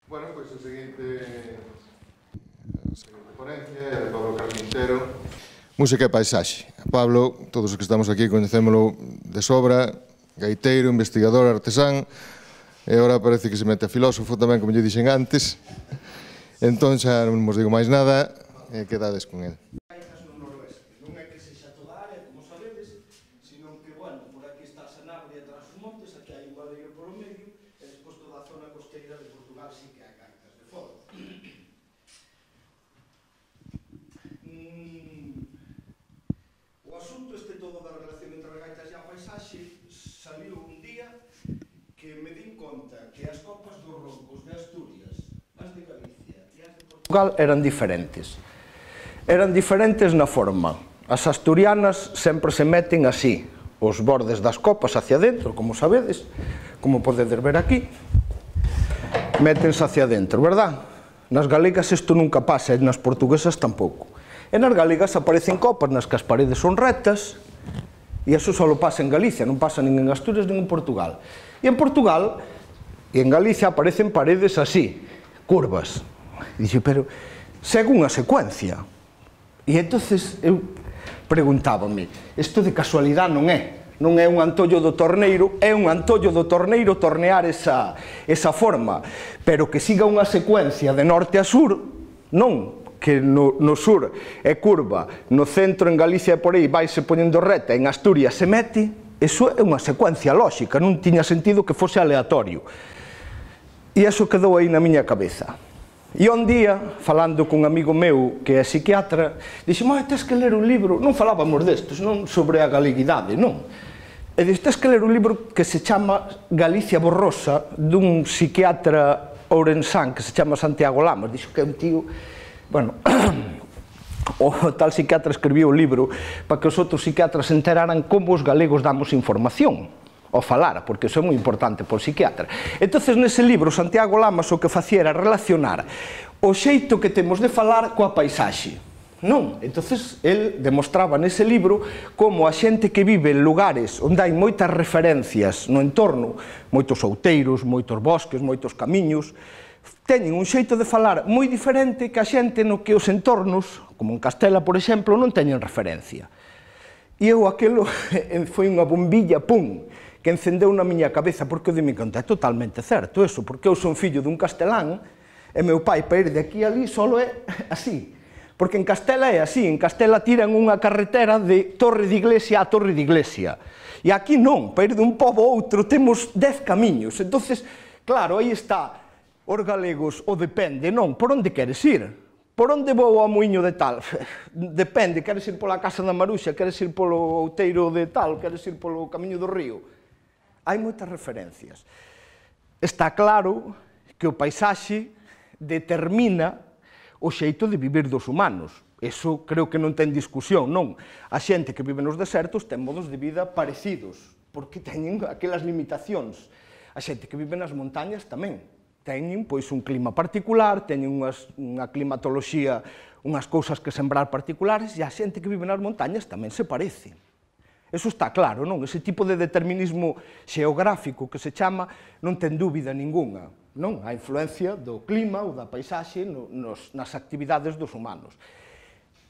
Bueno, pois a seguinte ponencia é de Pablo Carpintero. Música e paisaxe. Pablo, todos os que estamos aquí coñecémolo de sobra, gaiteiro, investigador, artesán, e agora parece que se mete a filósofo tamén, como lle dixen antes. Entón xa non vos digo máis nada, e quedades con el. Eran diferentes. Eran diferentes na forma. As asturianas sempre se meten así, os bordes das copas hacia dentro, como sabedes, como podedes ver aquí, métense hacia dentro, verdad? Nas galegas isto nunca pasa, e nas portuguesas tampouco. E nas galegas aparecen copas nas que as paredes son rectas, e iso só pasa en Galicia, non pasa nin en Asturias nin en Portugal. E en Portugal e en Galicia aparecen paredes así, curvas. Dixe, pero segue unha secuencia. E entonces eu preguntábame, isto de casualidade non é? Non é un antollo do torneiro, é un antollo do torneiro tornear esa forma, pero que siga unha secuencia de norte a sur, non, que no sur é curva, no centro en Galicia e por aí vaise poñendo reta, en Asturias se mete, iso é unha secuencia lóxica, non tiña sentido que fose aleatorio. E iso quedou aí na miña cabeza. E un día, falando cun amigo meu que é psiquiatra, dixemos, tes que ler un libro, non falábamos destes, non sobre a galeguidade, non. E dixo, tes que ler un libro que se chama Galicia borrosa, dun psiquiatra ourensán que se chama Santiago Lamas. Dixo que é un tío, bueno, o tal psiquiatra escribiu un libro para que os outros psiquiatras se enteraran como os galegos damos información ao falar, porque iso é moi importante por psiquiatra. Entonces, nese libro, Santiago Lamas o que facía era relacionar o xeito que temos de falar coa paisaxe. Non? Entonces, el demostraba nese libro como a xente que vive en lugares onde hai moitas referencias no entorno, moitos outeiros, moitos bosques, moitos camiños, teñen un xeito de falar moi diferente que a xente no que os entornos, como en Castela, por exemplo, non teñen referencia. E eu aquilo foi unha bombilla, pum, que encendeu na miña cabeza, porque eu dime conta, é totalmente certo eso, porque eu son fillo dun castelán, e meu pai para ir de aquí a ali solo é así, porque en Castela é así, en Castela tiran unha carretera de Torre de Iglesia a Torre de Iglesia, e aquí non, para ir dun pobo a outro temos 10 camiños, entonces, claro, aí está, os galegos, o depende, non, por onde queres ir? Por onde vou ao muiño de tal? Depende, queres ir pola casa da Maruxa, queres ir polo outeiro de tal, queres ir polo camiño do río? Hai moitas referencias. Está claro que o paisaxe determina o xeito de vivir dos humanos. Eso creo que non ten discusión, non. A xente que vive nos desertos ten modos de vida parecidos, porque teñen aquelas limitacións. A xente que vive nas montañas tamén teñen pois un clima particular, teñen unha climatoloxía, unhas cousas que sembrar particulares, e a xente que vive nas montañas tamén se parece. Eso está claro, non? Ese tipo de determinismo xeográfico que se chama non ten dúbida ningunha, non? A influencia do clima ou da paisaxe nas actividades dos humanos.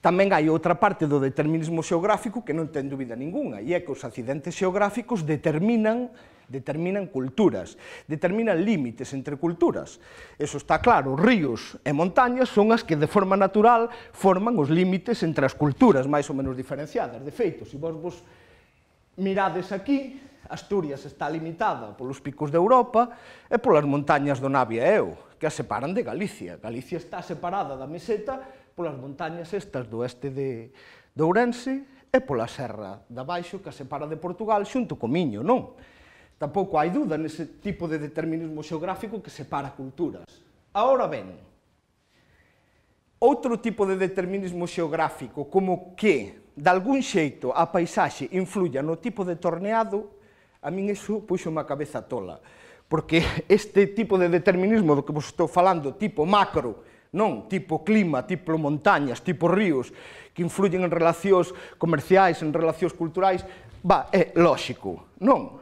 Tamén hai outra parte do determinismo xeográfico que non ten dúbida ningunha, e é que os accidentes xeográficos determinan culturas, determinan límites entre culturas. Eso está claro, ríos e montañas son as que de forma natural forman os límites entre as culturas máis ou menos diferenciadas. De feito, se vos mirades aquí, Asturias está limitada polos picos de Europa e polas montañas do Navia e Eo, que a separan de Galicia. Galicia está separada da meseta polas montañas estas do oeste de Ourense e pola serra de abaixo que a separa de Portugal xunto co Miño, non? Tampouco hai dúda nese tipo de determinismo xeográfico que separa culturas. Ahora ben, outro tipo de determinismo xeográfico como que, de algún xeito, a paisaxe influya no tipo de torneado, a min iso puxo-me a cabeza tola, porque este tipo de determinismo do que vos estou falando, tipo macro, non, tipo clima, tipo montañas, tipo ríos, que influyen en relacións comerciais, en relacións culturais, é lóxico, non?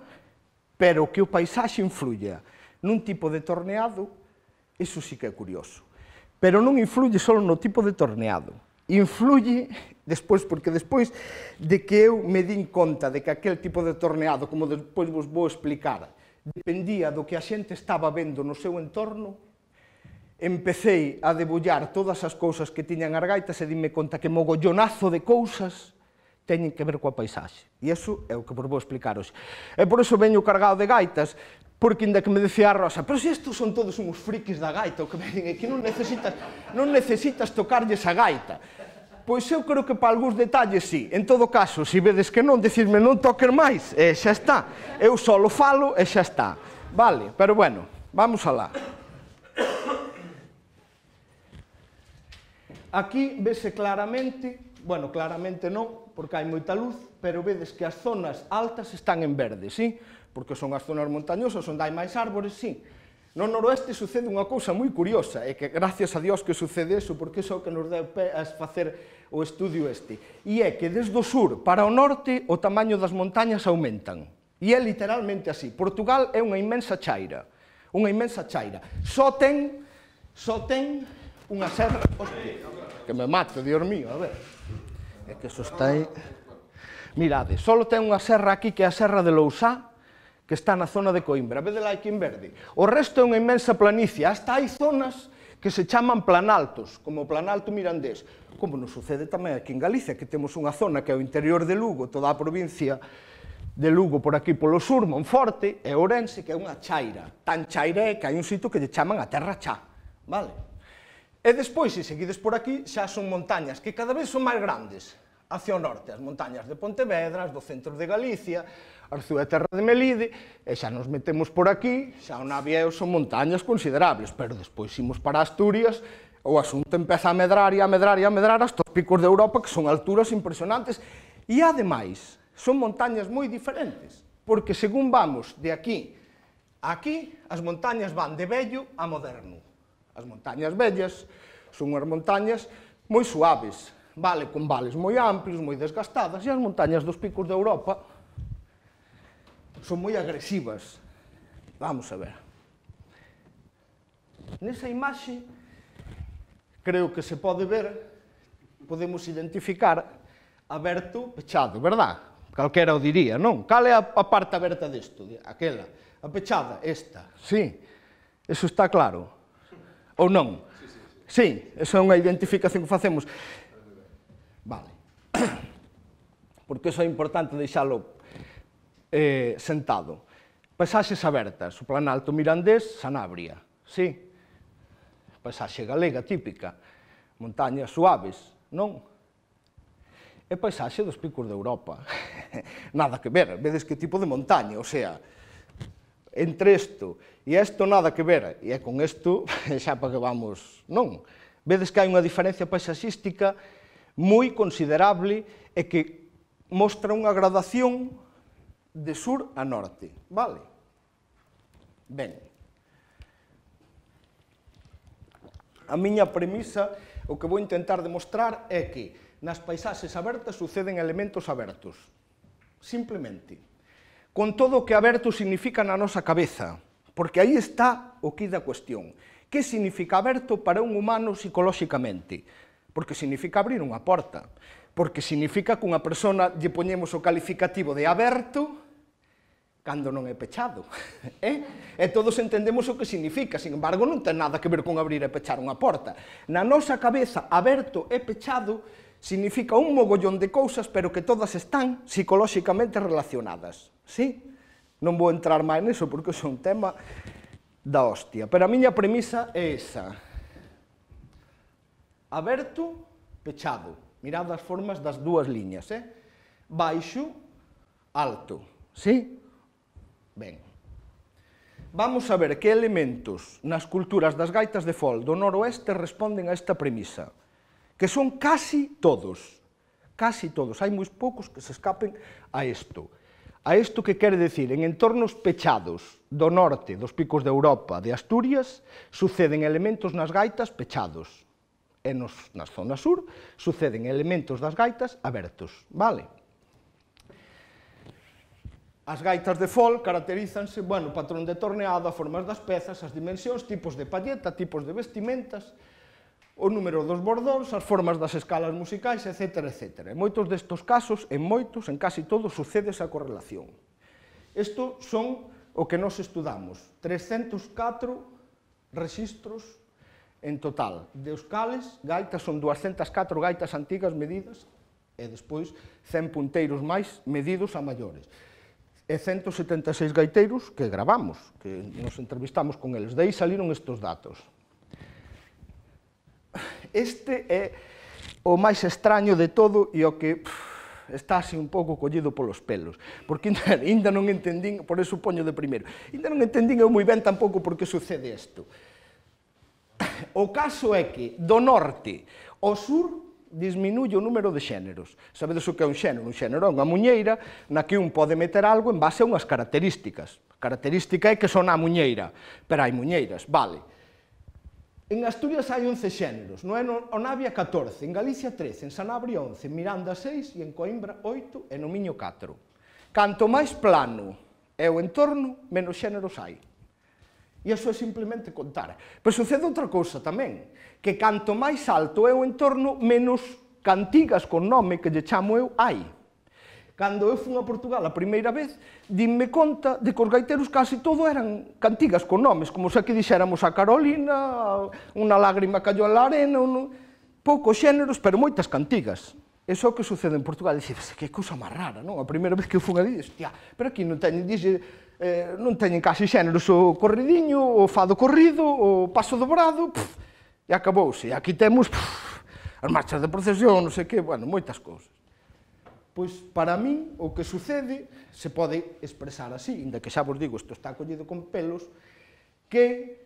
Pero que o paisaxe influya nun tipo de torneado, Iso sí que é curioso. Pero non influye só no tipo de torneado. Influye despois, porque despois de que eu me din conta de que aquel tipo de torneado, como despois vos vou explicar, dependía do que a xente estaba vendo no seu entorno, empecei a debullar todas as cousas que tiñan as gaitas e dime conta que mogollonazo de cousas teñen que ver coa paisaxe. E iso é o que vos vou explicar hoxe. E por iso veño cargado de gaitas, porque ainda que me decía a Rosa, pero se estos son todos uns frikis da gaita, o que veñen aquí non necesitas tocarlles a gaita. Pois eu creo que para algúns detalles sí. En todo caso, se vedes que non, decidme non toques máis, e xa está. Eu só lo falo e xa está. Vale, pero bueno, vamos alá. Aquí vese claramente, bueno, claramente non, porque hai moita luz, pero vedes que as zonas altas están en verde, sí? Porque son as zonas montañosas onde hai máis árbores, sí. No noroeste sucede unha cousa moi curiosa, e que gracias a Dios que sucede eso, porque iso é o que nos deu pé a facer o estudio este. E é que desde o sur para o norte o tamaño das montañas aumentan. E é literalmente así. Portugal é unha inmensa chaira. Unha inmensa chaira. Só ten unha serra... Hostia, que me mato, Dios mío, a ver. É que eso está aí... Mirade, só ten unha serra aquí que é a Serra de Lousá, que está na zona de Coimbra, vedela aquí en verde. O resto é unha inmensa planicie, hasta hai zonas que se chaman planaltos, como o Planalto Mirandés, como nos sucede tamén aquí en Galicia, que temos unha zona que é o interior de Lugo, toda a provincia de Lugo por aquí polo sur, Monforte, e Ourense, que é unha chaira. Tan chaira é que hai un sitio que lle chaman a Terra Chá, vale? E despois, se seguides por aquí, xa son montañas que cada vez son máis grandes, hacia o norte, as montañas de Pontevedra, as do centro de Galicia, Arzúa e Terra de Melide, e xa nos metemos por aquí, xa o Navieo son montañas considerables, pero despois imos para Asturias, o asunto empeza a medrar e a medrar e a medrar hasta os picos de Europa, que son alturas impresionantes, e ademais, son montañas moi diferentes, porque según vamos de aquí a aquí, as montañas van de vello a moderno. As montañas vellas son unhas montañas moi suaves, vale, con vales moi amplios, moi desgastadas, e as montañas dos picos de Europa son moi agresivas. Vamos a ver. Nesa imaxe, creo que se pode ver, podemos identificar aberto, pechado, verdad? Calquera o diría, non? Cal é a parte aberta desto? Aquela. A pechada, esta. Sí. Eso está claro? Ou non? Sí, esa é unha identificación que facemos. Vale. Porque iso é importante deixalo sentado. Paisaxes abertas, o Planalto Mirandés, Sanabria, sí? Paisaxe galega típica, montañas suaves, non? E paisaxe dos picos de Europa. Nada que ver, vedes que tipo de montaña, o sea, entre isto e isto nada que ver, e é con isto xa para que vamos, non? Vedes que hai unha diferencia paisaxística moi considerable e que mostra unha gradación de sur a norte, vale? Ben. A miña premisa, o que vou intentar demostrar é que nas paisaxes abertas suceden elementos abertos, simplemente. Con todo o que aberto significa na nosa cabeza, porque aí está o que da cuestión. Que significa aberto para un humano psicolóxicamente? Porque significa abrir unha porta, porque significa que unha persona lle poñemos o calificativo de aberto cando non é pechado. E todos entendemos o que significa, sin embargo, non ten nada que ver con abrir e pechar unha porta. Na nosa cabeza, aberto e pechado significa un mogollón de cousas, pero que todas están psicolóxicamente relacionadas. Sí? Non vou entrar máis niso, porque é un tema da hostia. Pero a miña premisa é esa. Aberto, pechado. Mirad as formas das dúas liñas, baixo, alto. Sí? Ben. Vamos a ver que elementos nas culturas das gaitas de fol do noroeste responden a esta premisa, que son casi todos, hai moi poucos que se escapen a isto. A isto que quere decir, en entornos pechados do norte, dos picos de Europa, de Asturias, suceden elementos nas gaitas pechados, e nas zonas sur suceden elementos das gaitas abertos, vale? As gaitas de fol caracterízanse, bueno, patrón de torneado, as formas das pezas, as dimensións, tipos de palleta, tipos de vestimentas, o número dos bordóns, as formas das escalas musicais, etc. etc. En moitos destes casos, en casi todos, sucede esa correlación. Isto son o que nós estudamos, 304 rexistros en total. De os cales, gaitas son 204 gaitas antigas medidas, e despois 100 punteiros máis medidos a maiores. E 176 gaiteiros que gravamos, que nos entrevistamos con eles. De aí saliron estes datos. Este é o máis extraño de todo e o que está así un pouco collido polos pelos, porque ainda non entendín, por eso poño de primeiro, ainda non entendín eu moi ben tampouco por que sucede isto. O caso é que do norte ao sur disminuye o número de xéneros. Sabedes o que é un xénero? Un xénero é unha muñeira na que un pode meter algo en base a unhas características. A característica é que son a muñeira, pero hai muñeiras, vale. En Asturias hai 11 xéneros, no Navia 14, en Galicia 13, en Sanabria 11, en Miranda 6 e en Coimbra 8 e no Miño 4. Canto máis plano é o entorno, menos xéneros hai. E iso é simplemente contar. Pero sucede outra cousa tamén, que canto máis alto é o entorno, menos cantigas con nome que lle chamo eu hai. Cando eu fui a Portugal a primeira vez, dinme conta de que os gaiteros casi todo eran cantigas con nomes, como se aquí dixéramos a Carolina, unha lágrima cayó en la arena, poucos xéneros, pero moitas cantigas. Iso é o que sucede en Portugal. Dices, que cousa máis rara, non? A primeira vez que eu fui ali, hostia, pero aquí non teñen, non teñen casi xéneros, o corridiño, o fado corrido, o paso dobrado, e acabouse. E aquí temos as marchas de procesión, non sei que, bueno, moitas cousas. Pois, para min, o que sucede, se pode expresar así, inda que xa vos digo, isto está collido con pelos, que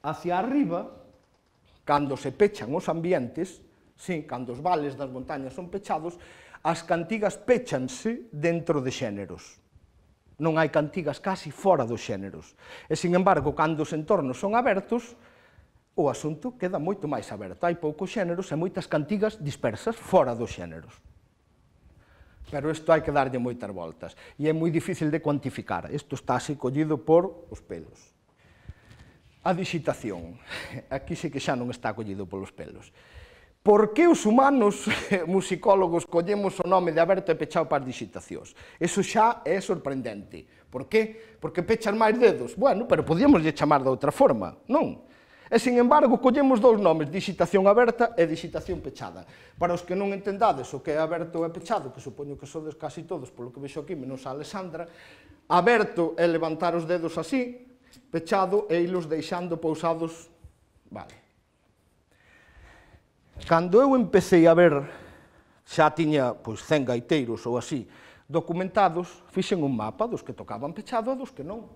hacia arriba, cando se pechan os ambientes, sí, cando os vales das montañas son pechados, as cantigas péchanse dentro de xéneros. Non hai cantigas casi fora dos xéneros. E, sin embargo, cando os entornos son abertos, o asunto queda moito máis aberto. Hai poucos xéneros e moitas cantigas dispersas fora dos xéneros. Pero isto hai que darlle moitas voltas. E é moi difícil de cuantificar. Isto está así collido por os pelos. A dixitación. Aquí sí que xa non está collido polos pelos. Por que os humanos musicólogos collemos o nome de aberto e pechado para as dixitacións? Eso xa é sorprendente. Por que? Porque pechan máis dedos. Bueno, pero podíamoslle chamar de outra forma, non? E, sin embargo, collemos dous nomes, dixitación aberta e dixitación pechada. Para os que non entendades o que é aberto e pechado, que supoño que sodes casi todos, polo que vexo aquí, menos a Alexandra, aberto é levantar os dedos así, pechado é ilos deixando pousados, vale. Cando eu empecé a ver, xa tiña 100 gaiteiros ou así documentados, fixen un mapa dos que tocaban pechado e dos que non.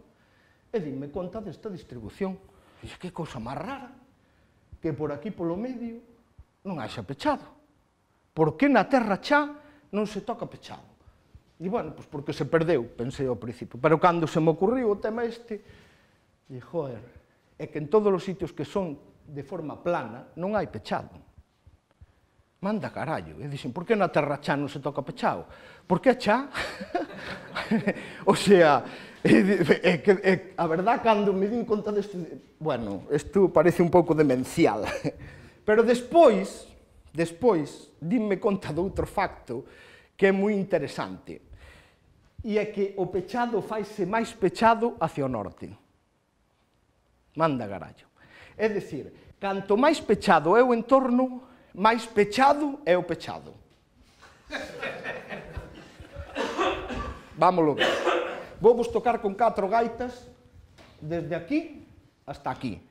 E dinme conta desta distribución. E que cousa máis rara, que por aquí polo medio non haxa pechado. Por que na terra xa non se toca pechado? E, bueno, pois porque se perdeu, pensei ao principio. Pero cando se me ocurriu o tema este, e, joder, é que en todos os sitios que son de forma plana non hai pechado. Manda carallo. E dixen, por que na terra xa non se toca pechado? Por que xa? O sea, a verdad, cando me din conta deste... Bueno, isto parece un pouco demencial. Pero despois, dinme conta de outro facto que é moi interesante. E é que o pechado faise máis pechado hacia o norte. Manda carallo. É dicir, canto máis pechado é o entorno, máis pechado é o pechado. Vámoslo ver. Vou vos tocar con 4 gaitas desde aquí hasta aquí.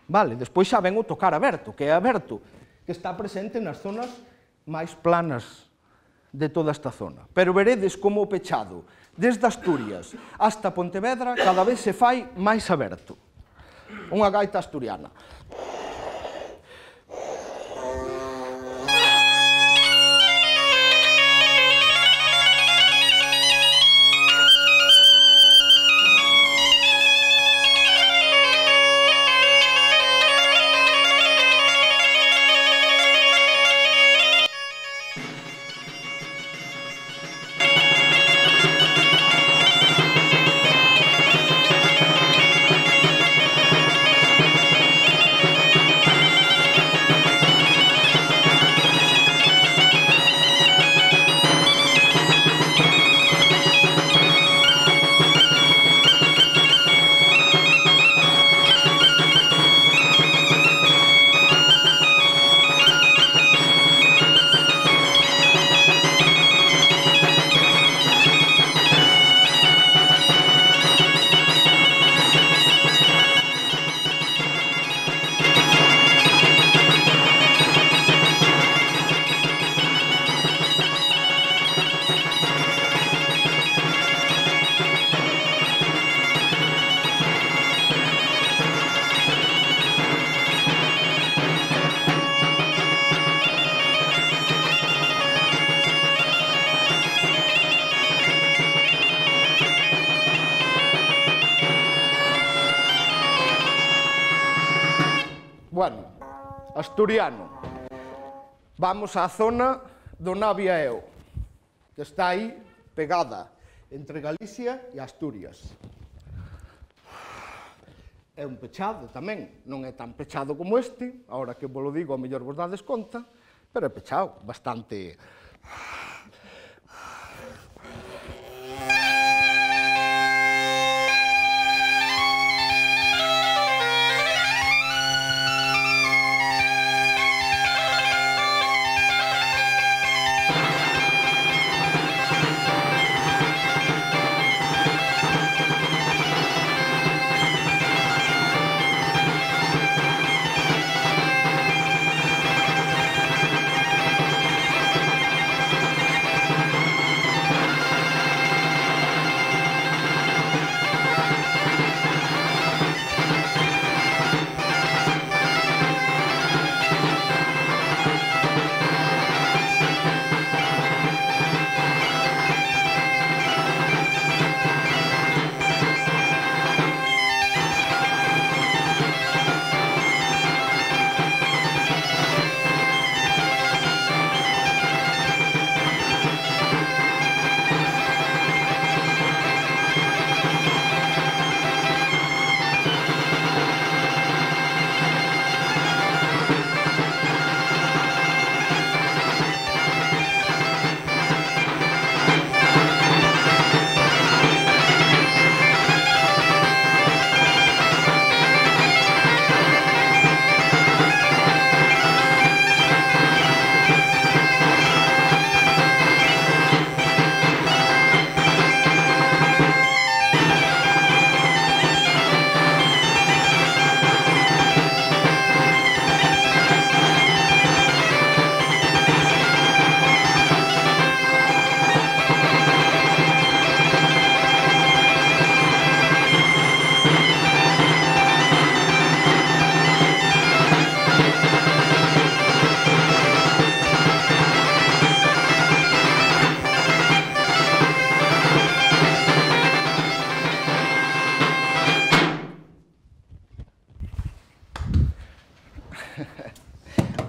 Vale, despois xa ven o tocar aberto, que é aberto, que está presente nas zonas máis planas de toda esta zona. Pero veredes como o pechado, desde Asturias hasta Pontevedra, cada vez se fai máis aberto. Unha gaita asturiana. bueno, asturiano. Vamos á zona do Navia e Eo, que está aí pegada entre Galicia e Asturias. É un pechado tamén, non é tan pechado como este, agora que vos lo digo, a mellor vos dades conta, pero é pechado, bastante...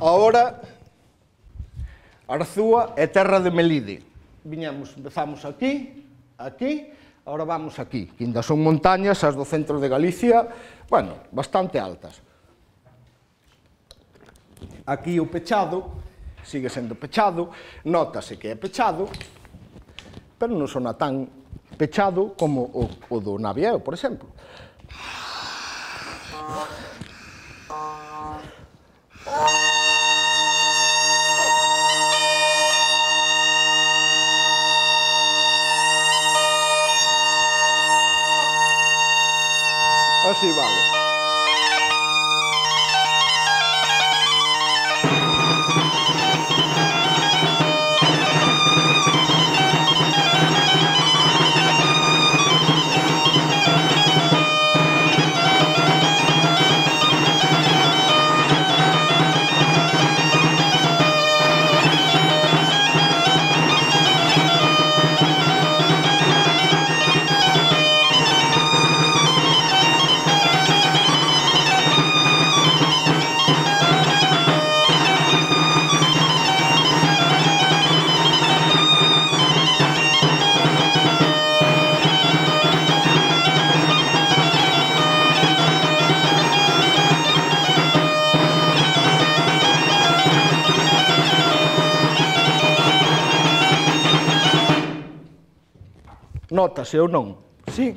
Ahora, Arzúa é terra de Melide. Empezamos aquí, agora vamos aquí, que ainda son montañas, as do centro de Galicia, bueno, bastante altas. Aquí o pechado, sigue sendo pechado, nótase que é pechado, pero non sona tan pechado como o do Navia e Eo, por exemplo. Así vale. Nótase ou non? Sí.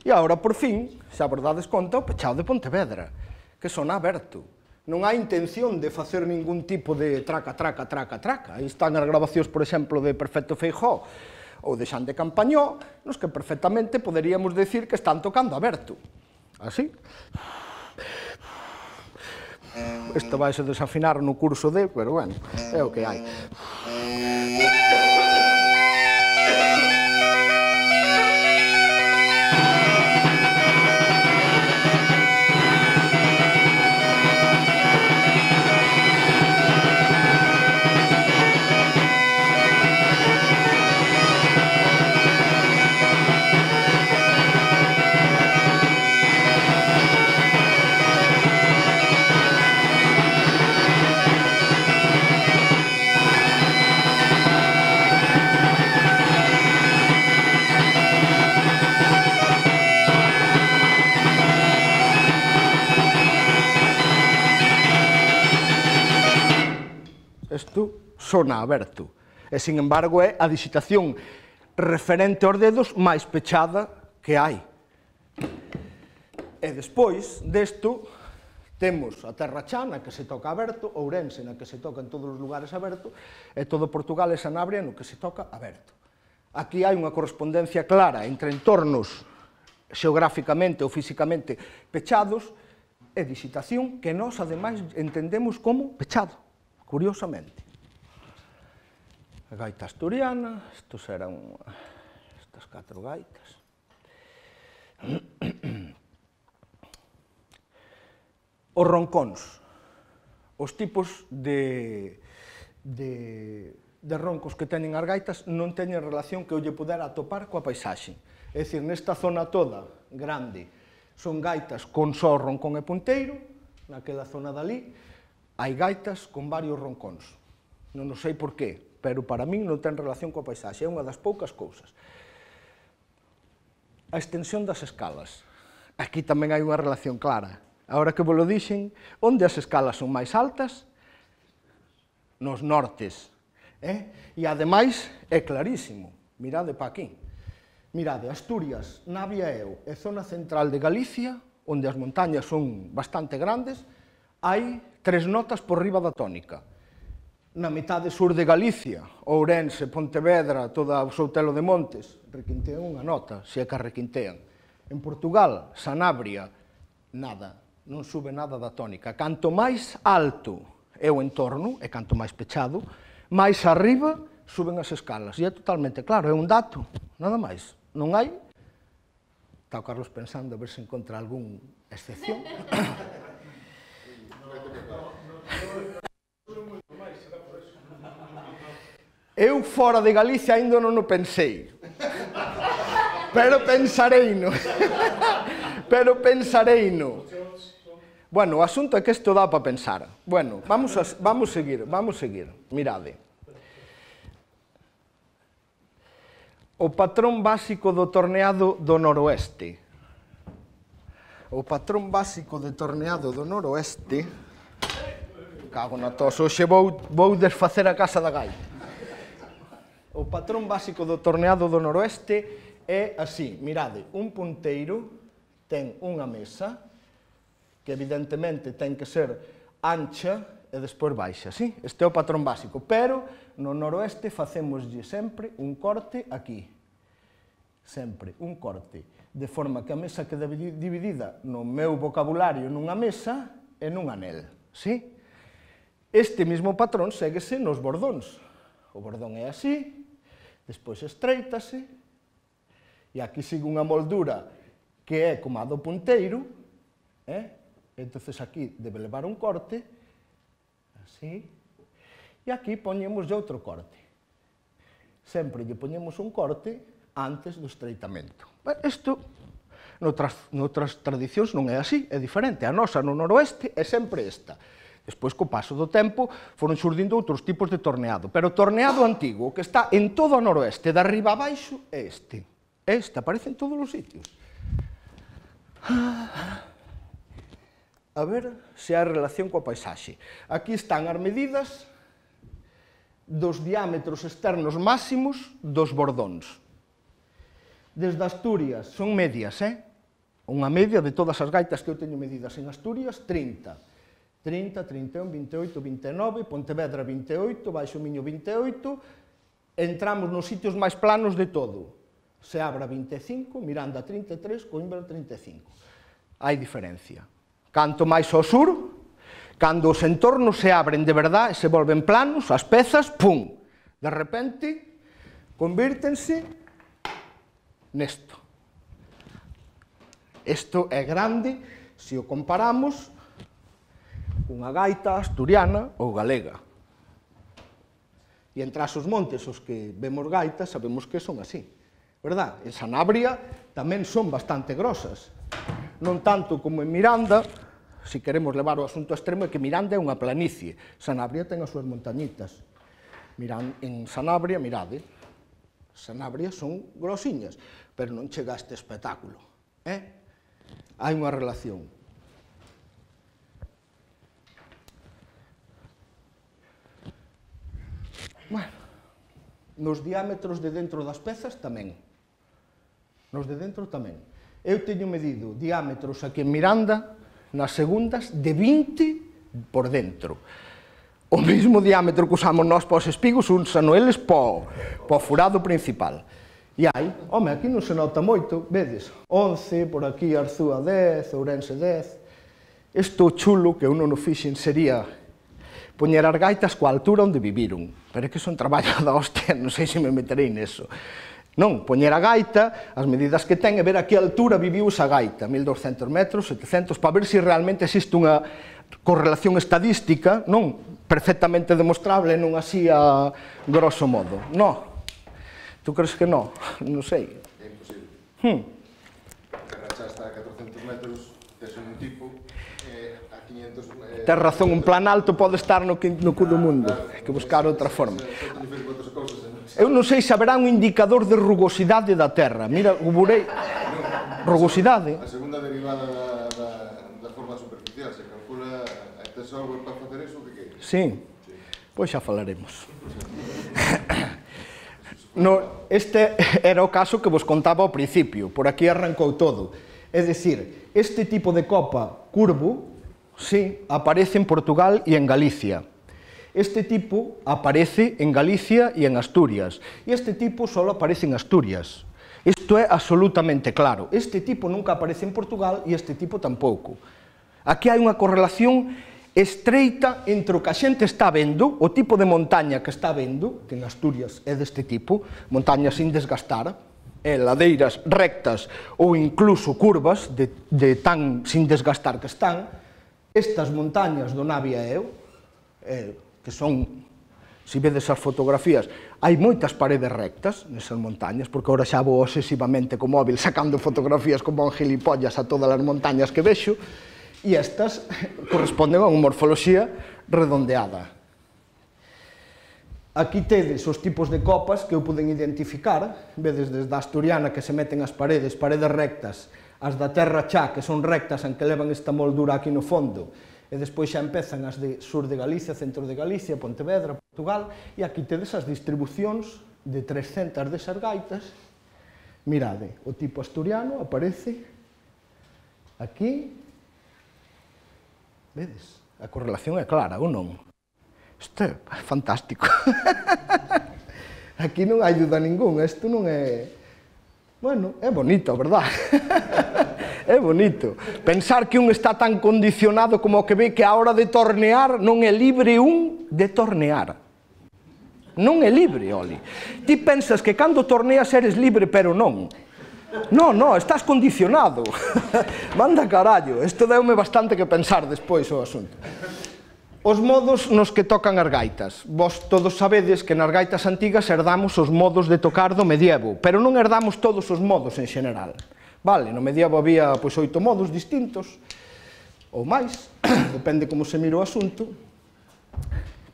E agora, por fin, xa vos dades conta, o pechado de Pontevedra, que sona aberto. Non hai intención de facer ningún tipo de traca, traca, traca, traca. Aí están as grabacións, por exemplo, de Perfecto Feijóo ou de Xan de Campañó, nos que perfectamente poderíamos decir que están tocando aberto. Así. Isto vai se desafinar no curso de, pero bueno, é o que hai. isto sona aberto. E, sin embargo, é a digitación referente aos dedos máis pechada que hai. E despois desto temos a Terra Cha, na que se toca aberto, Ourense, na que se toca en todos os lugares aberto, e todo Portugal e Sanabria, no que se toca aberto. Aquí hai unha correspondencia clara entre entornos xeográficamente ou físicamente pechados e digitación que nós, ademais, entendemos como pechado, curiosamente. A gaita asturiana, estos eran estas 4 gaitas. Os roncóns, os tipos de roncos que teñen as gaitas non teñen relación que eu lle pudera atopar coa paisaxe. É dicir, nesta zona toda grande son gaitas con só roncón e punteiro, naquela zona dali hai gaitas con varios roncóns. Non sei por qué, pero para min non ten relación coa paisaxe, é unha das poucas cousas. A extensión das escalas. Aquí tamén hai unha relación clara. Ahora que vos lo dixen, onde as escalas son máis altas? Nos nortes. E, ademais, é clarísimo. Mirade pa aquí. Mirade, Asturias, Navia e Eu, e zona central de Galicia, onde as montañas son bastante grandes, hai 3 notas por riba da tónica. Na metade sur de Galicia, Ourense, Pontevedra, toda o Soutelo de Montes, requintean unha nota, se é que a requintean. En Portugal, Sanabria, nada, non sube nada da tónica. Canto máis alto é o entorno, e canto máis pechado, máis arriba suben as escalas. E é totalmente claro, é un dato, nada máis. Non hai? Está o Carlos pensando a ver se encontra algún excepción. Eu fora de Galicia ainda non o pensei. Pero pensareino. Pero pensareino. Bueno, o asunto é que isto dá para pensar. Bueno, vamos seguir. Mirade. O patrón básico do torneado do noroeste. O patrón básico de torneado do noroeste... Cago na tos, hoxe vou desfacer a casa da gaita. O patrón básico do torneado do noroeste é así. Mirade, un punteiro ten unha mesa que evidentemente ten que ser ancha e despois baixa, sí? Este é o patrón básico, pero no noroeste facémoslle sempre un corte aquí. Sempre un corte, de forma que a mesa queda dividida no meu vocabulario nunha mesa e nun anel, sí? Este mesmo patrón séguese nos bordóns. O bordón é así, despois estreitase, e aquí sigue unha moldura que é como a do punteiro, entonces aquí debe levar un corte, así, e aquí poñemos outro corte. Sempre lle poñemos un corte antes do estreitamento. Isto, noutras tradicións non é así, é diferente. A nosa no noroeste é sempre esta. Despois, co paso do tempo, foron xurdindo outros tipos de torneado. Pero o torneado antigo, que está en todo o noroeste, de arriba a baixo, é este. Este aparece en todos os sitios. A ver se hai relación coa paisaxe. Aquí están as medidas dos diámetros externos máximos dos bordóns. Desde Asturias, son medias, unha media de todas as gaitas que eu teño medidas en Asturias, 30, 31, 28, 29, Pontevedra 28, Baixo Miño 28, entramos nos sitios máis planos de todo. Seabra 25, Miranda 33, Coimbra 35. Hai diferencia. Canto máis ao sur, cando os entornos se abren de verdade e se volven planos, as pezas, pum, de repente, convírtense nesto. Isto é grande se o comparamos cunha gaita asturiana ou galega. E entre os montes, os que vemos gaitas, sabemos que son así, verdad? En Sanabria tamén son bastante grosas. Non tanto como en Miranda, se queremos levar o asunto extremo, é que Miranda é unha planicie. Sanabria ten as súas montañitas. En Sanabria, mirade, Sanabria son grosiñas, pero non chega a este espectáculo. Hai unha relación. Bueno, nos diámetros de dentro das pezas tamén. Nos de dentro tamén. Eu teño medido diámetros aquí en Miranda, nas segundas, de 20 por dentro. O mesmo diámetro que usamos nós para os espigos, usan eles para o furado principal. E hai, home, aquí non se nota moito, vedes, 11, por aquí Arzúa 10, Ourense 10. Isto chulo que eu non o fixen sería poñer as gaitas coa altura onde viviron. Pero é que son traballo da hostia, non sei se me meterei neso. Non, poñer a gaita, as medidas que ten, e ver a que altura viviu esa gaita, 1200 metros, 700, para ver se realmente existe unha correlación estadística, non perfectamente demostrable, non así a grosso modo. No. Tú crees que no? Non sei. É imposible. A racha está a 400 metros, tes un tipo, a 500... Tens razón, un plan alto pode estar no cu do mundo. Hai que buscar outra forma. Eu non sei se haberá un indicador de rugosidade da Terra. Mira, o burei... Rugosidade. A segunda derivada da forma superficial, se calcula... Tes software para facer eso, que queres? Sí. Pois xa falaremos. Este era o caso que vos contaba ao principio. Por aquí arrancou todo. É dicir, este tipo de copa curvo, sí, aparece en Portugal e en Galicia. Este tipo aparece en Galicia e en Asturias. E este tipo só aparece en Asturias. Isto é absolutamente claro. Este tipo nunca aparece en Portugal e este tipo tampouco. Aquí hai unha correlación estreita entre o que a xente está vendo, o tipo de montaña que está vendo, que en Asturias é deste tipo, montañas sin desgastar, ladeiras rectas ou incluso curvas de tan sin desgastar que están. Estas montañas do Navia e Eu, que son, se vedes as fotografías, hai moitas paredes rectas nesas montañas, porque agora xa vou obsesivamente co móvil sacando fotografías como un gilipollas a todas as montañas que vexo, e estas corresponden a unha morfoloxía redondeada. Aquí tedes os tipos de copas que eu poden identificar, vedes desde a asturiana que se meten as paredes rectas, as da terra chá, que son rectas, en que levan esta moldura aquí no fondo, e despois xa empezan as de sur de Galicia, centro de Galicia, Pontevedra, Portugal, e aquí tedes as distribucións de 300 desas gaitas. Mirade, o tipo asturiano aparece aquí. Vedes? A correlación é clara, ou non? Isto é fantástico. Aquí non hai duda ningún, isto non é... Bueno, é bonito, verdad? É bonito. Pensar que un está tan condicionado como que ve que a hora de tornear non é libre un de tornear. Non é libre, Oli. Ti pensas que cando torneas eres libre, pero non. No, estás condicionado. Manda carallo. Isto deume bastante que pensar despois o asunto. Os modos nos que tocan as gaitas. Vos todos sabedes que nas gaitas antigas herdamos os modos de tocar do medievo, pero non herdamos todos os modos en xeral. Vale, no medievo había 8 modos distintos, ou máis, depende como se mira o asunto,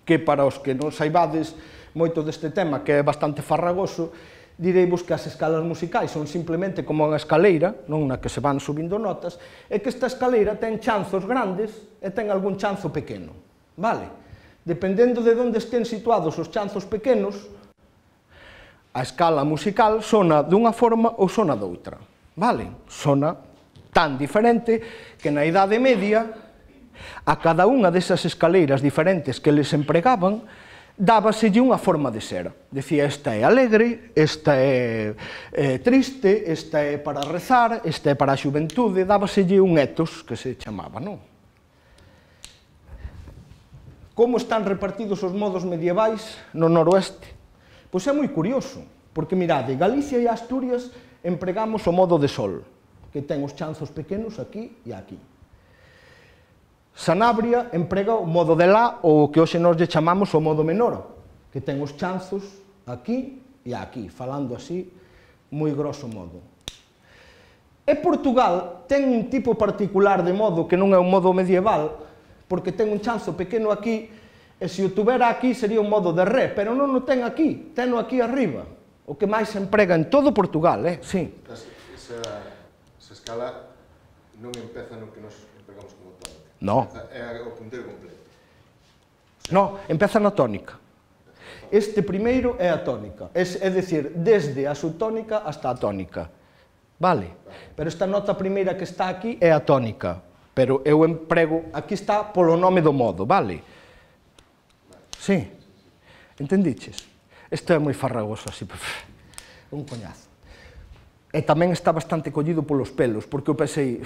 que para os que non saibades moito deste tema, que é bastante farragoso, direivos que as escalas musicais son simplemente como unha escaleira, non na que se van subindo notas, e que esta escaleira ten chanzos grandes e ten algún chanzo pequeno. Vale? Dependendo de onde estén situados os chanzos pequenos, a escala musical sona dunha forma ou sona doutra. Vale? Sona tan diferente que na Idade Media a cada unha desas escaleiras diferentes que eles empregaban dábaselle unha forma de ser. Decía, esta é alegre, esta é triste, esta é para rezar, esta é para a xuventude, dábaselle un etos que se chamaba, non? Como están repartidos os modos medievais no noroeste? Pois é moi curioso, porque mirade, Galicia e Asturias empregamos o modo de sol, que ten os chanzos pequenos aquí e aquí. Sanabria emprega o modo de lá, ou o que hoxe nós lle chamamos o modo menor, que ten os chanzos aquí e aquí, falando así, moi grosso modo. E Portugal ten un tipo particular de modo que non é un modo medieval, porque ten un chanzo pequeno aquí, e se o tuvera aquí sería un modo de re, pero non o ten aquí, teno aquí arriba, o que máis se emprega en todo Portugal, sí. Esa escala non empeza no que nos empregamos como tónica. No. É o punteiro completo. No, empeza na tónica. este primeiro é a tónica, é dicir, desde a subtónica hasta a tónica, vale? Pero esta nota primeira que está aquí é a tónica, pero eu emprego, aquí está polo nome do modo, vale? Sí, entendiches? Isto é moi farragoso, así, un coñazo. E tamén está bastante collido polos pelos, porque eu pensei,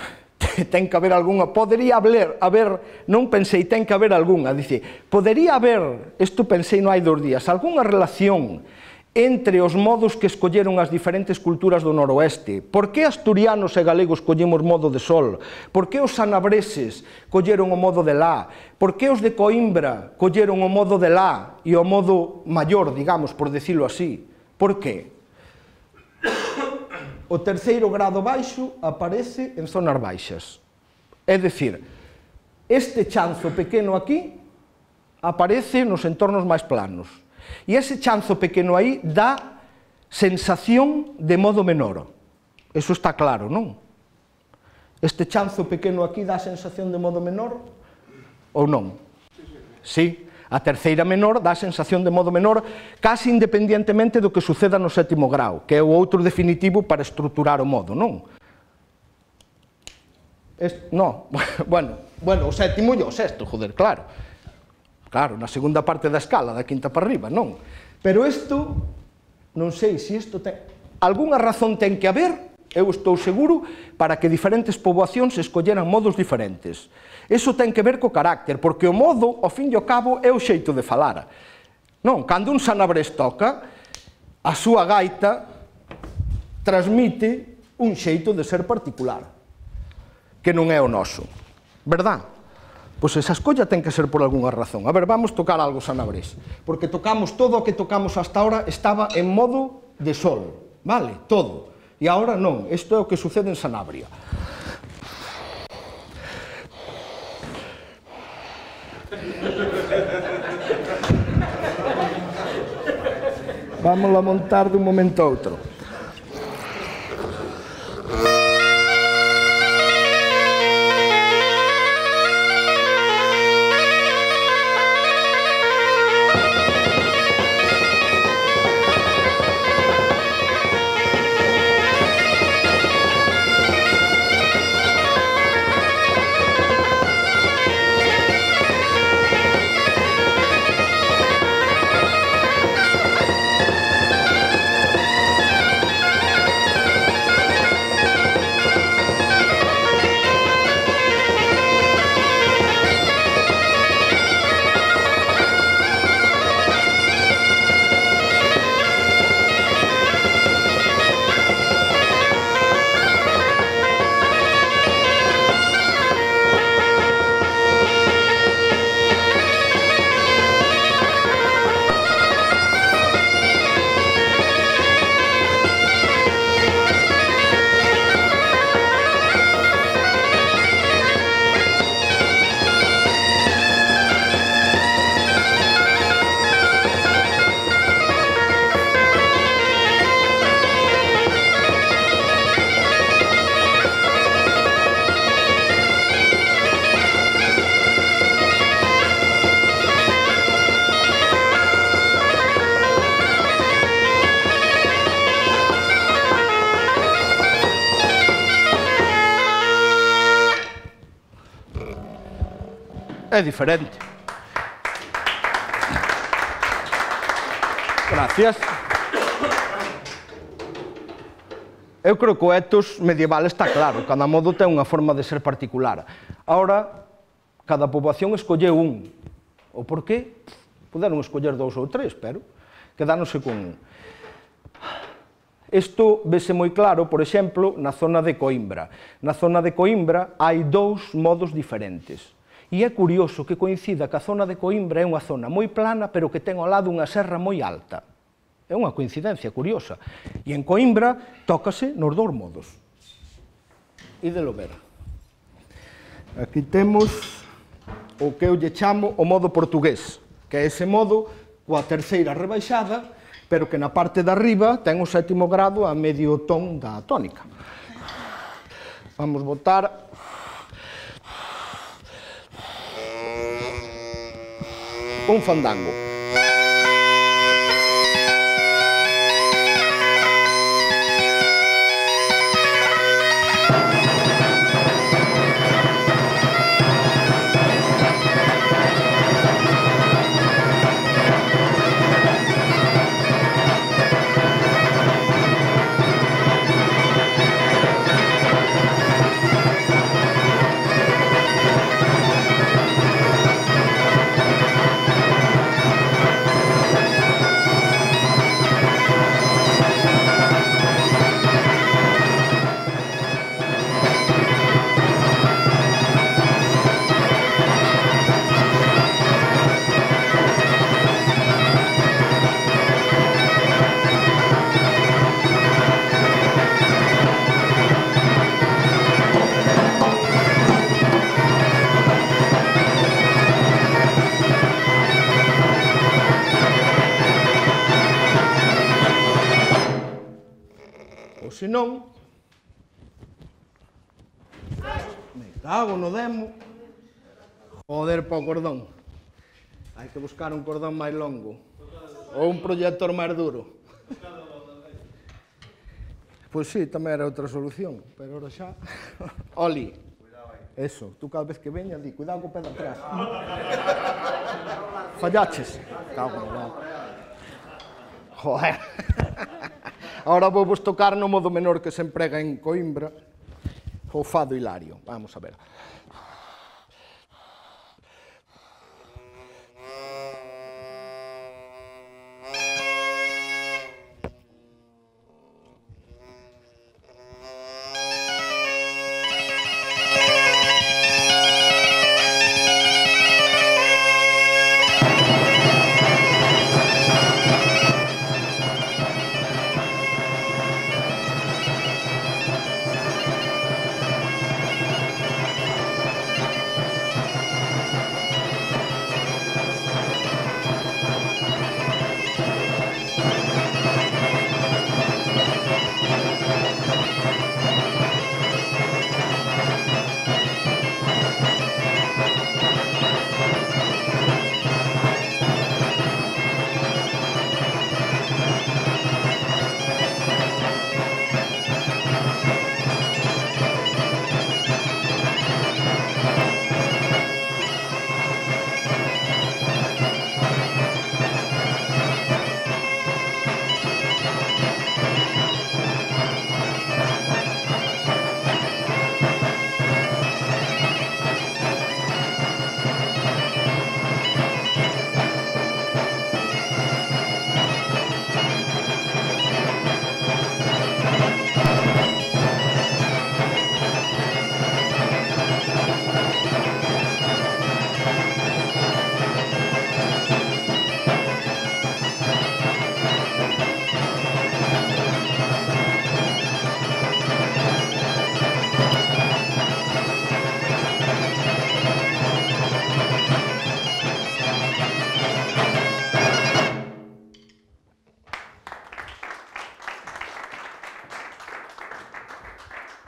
ten que haber algunha, podería haber, non pensei, ten que haber algunha, dice, podería haber, isto pensei no hai 2 días, algunha relación entre os modos que escolleron as diferentes culturas do noroeste. Por que asturianos e galegos collemos modo de sol? Por que os sanabreses colleron o modo de lá? Por que os de Coimbra colleron o modo de lá e o modo maior, digamos, por decirlo así? Por que? O terceiro grado baixo aparece en zonas baixas. É dicir, este chanzo pequeno aquí aparece nos entornos máis planos. E ese chanzo pequeno aí dá sensación de modo menor. Eso está claro, non? Este chanzo pequeno aquí dá sensación de modo menor ou non? Sí. A terceira menor dá sensación de modo menor casi independientemente do que suceda no 7º grau, que é o outro definitivo para estruturar o modo, non? No, bueno, o 7º e o 6º, joder, claro. Claro, na segunda parte da escala, da quinta para arriba, non? Pero isto, non sei se isto ten... Algúnha razón ten que haber, eu estou seguro, para que diferentes poboacións escolleran modos diferentes. Iso ten que ver co carácter, porque o modo, ao fin e ao cabo, é o xeito de falar. Non, cando un sanabres toca, a súa gaita transmite un xeito de ser particular, que non é o noso, verdad? Pois esa escolla ten que ser por algunha razón. A ver, vamos tocar algo sanabres, porque tocamos todo o que tocamos hasta ahora estaba en modo de sol, vale? Todo. E agora non, isto é o que sucede en Sanabria. Vamos a montar dun momento a outro. É diferente. Gracias. Eu creo que o etos medieval está claro, cada modo ten unha forma de ser particular. Ahora, cada poboación escolleu un. O por qué? Poderon escoller 2 ou 3, pero quedáronse con un. Isto vese moi claro, por exemplo, na zona de Coimbra. Na zona de Coimbra hai 2 modos diferentes. E é curioso que coincida que a zona de Coimbra é unha zona moi plana, pero que ten ao lado unha serra moi alta. É unha coincidencia curiosa. E en Coimbra tócase nos 2 modos. Ídelo ver. Aquí temos o que eu lle chamo o modo portugués, que é ese modo coa terceira rebaixada, pero que na parte de arriba ten o 7º grado a medio ton da tónica. Vamos botar un fandango. senón... Me cago no demo. Joder, pa o cordón. Hai que buscar un cordón máis longo. Ou un proyector máis duro. Pois sí, tamén era outra solución, pero ahora xa... Oli, eso, tú cada vez que veña, di, cuidado co pé de atrás. Fallaches. Cago no demo. Joder. Ahora vou vos tocar no modo menor que se emprega en Coimbra, o fado hilario. Vamos a ver.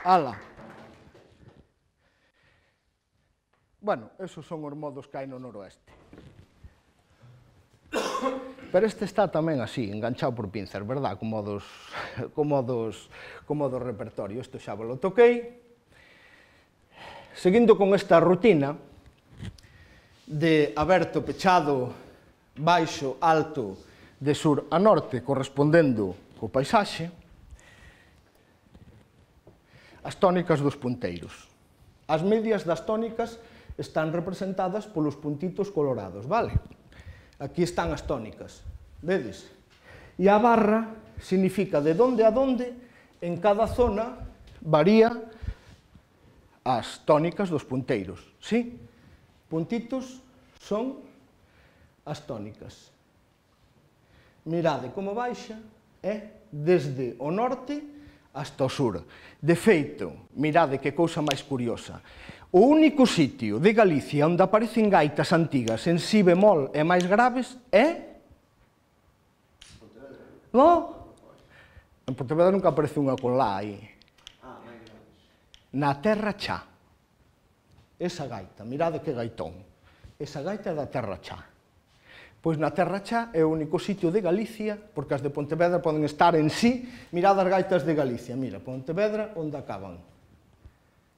Ala. Bueno, esos son os modos que hai no noroeste. Pero este está tamén así, enganchado por pinzas, verdad? Como dos repertorio. Isto xa vos lo toquei. Seguindo con esta rutina de aberto, pechado, baixo, alto, de sur a norte, correspondendo co paisaxe, as tónicas dos punteiros. As medias das tónicas están representadas polos puntitos colorados, vale? Aquí están as tónicas, vedes? E a barra significa de donde a donde en cada zona varía as tónicas dos punteiros, sí? Puntitos son as tónicas. Mirade como baixa é desde o norte hasta o sur. De feito, mirade que cousa máis curiosa, o único sitio de Galicia onde aparecen gaitas antigas en si bemol e máis graves é... No? En Pontevedra nunca aparece unha con lá aí. Na Terra Chá. Esa gaita, mirade que gaitón. Esa gaita é da Terra Chá. Pois na Terra Chá é o único sitio de Galicia, porque as de Pontevedra poden estar en sí, mirad as gaitas de Galicia, mira, Pontevedra, onde acaban.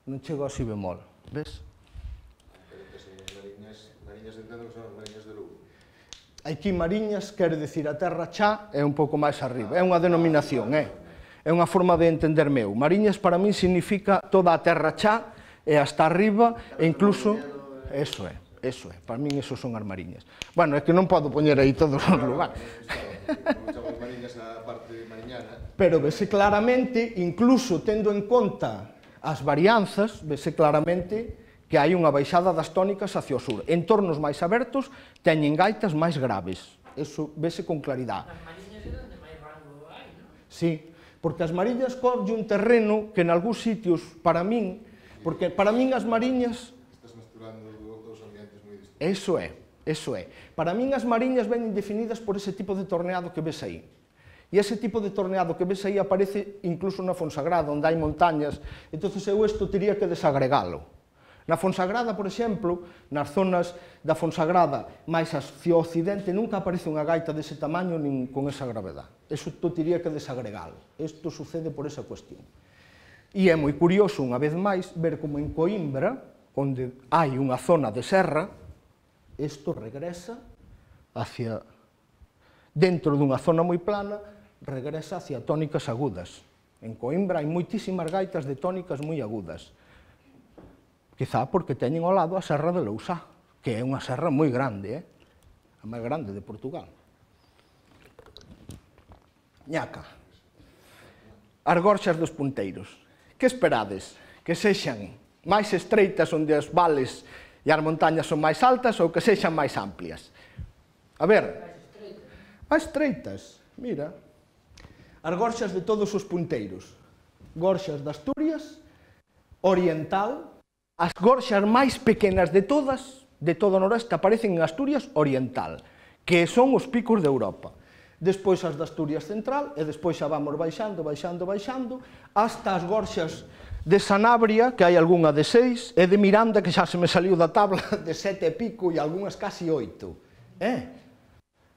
Non chego a si bemol, ves? Mariñas entendo que son as mariñas de Lugo. Aquí mariñas quere decir a Terra Chá é un pouco máis arriba, é unha denominación, é unha forma de entender meu. Mariñas para min significa toda a Terra Chá e hasta arriba, e incluso, eso é. Eso é, para min esos son as mariñas. Bueno, é que non podo poñer aí todos os lugares. Pero vese claramente, incluso tendo en conta as varianzas, vese claramente que hai unha baixada das tónicas hacia o sur. Entornos máis abertos teñen gaitas máis graves. Eso vese con claridade. As mariñas é onde máis rango hai, non? Sí, porque as mariñas corre un terreno que en algúns sitios, para min, porque para min as mariñas... Eso é. Para min as mariñas veñen definidas por ese tipo de torneado que ves aí. E ese tipo de torneado que ves aí aparece incluso na Fonsagrada, onde hai montañas. Entón, eu isto teria que desagregalo. Na Fonsagrada, por exemplo, nas zonas da Fonsagrada máis hacia o occidente, nunca aparece unha gaita dese tamaño nin con esa gravedade. Iso tú teria que desagregalo. Isto sucede por esa cuestión. E é moi curioso, unha vez máis, ver como en Coimbra, onde hai unha zona de serra, isto regresa hacia, dentro dunha zona moi plana, regresa hacia tónicas agudas. En Coimbra hai moitísimas gaitas de tónicas moi agudas. Quizá porque teñen ao lado a Serra de Lousá, que é unha serra moi grande, a máis grande de Portugal. Ñaca. As gorxas dos punteiros. Que esperades? Que sexan máis estreitas onde as vales e as montañas son máis altas ou que sexan máis amplias? A ver, máis estreitas, mira. As gorxas de todos os punteiros. Gorxas de Asturias, Oriental, as gorxas máis pequenas de todas, de todo o noroeste, aparecen en Asturias Oriental, que son os picos de Europa. Despois as de Asturias Central, e despois xa vamos baixando, hasta as gorxas de Sanabria, que hai algunha de 6, e de Miranda, que xa se me saliu da tabla, de 7 e pico, e algunhas casi 8.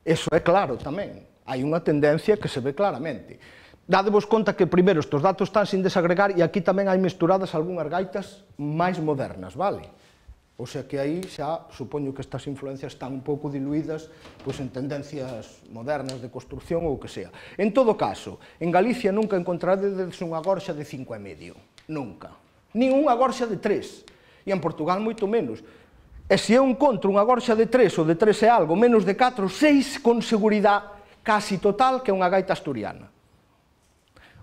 Eso é claro tamén. Hai unha tendencia que se ve claramente. Dadevos conta que, primeiro, estes datos están sin desagregar e aquí tamén hai mesturadas algunhas gaitas máis modernas, vale? O sea que aí xa supoño que estas influencias están un pouco diluídas pois en tendencias modernas de construcción ou o que sea. En todo caso, en Galicia nunca encontraredes unha gorxa de 5,5. Nunca. Nin unha gorxa de 3. E en Portugal moito menos. E se eu encontro unha gorxa de 3 ou de 3 e algo, menos de 4, 6 con seguridade casi total que é unha gaita asturiana.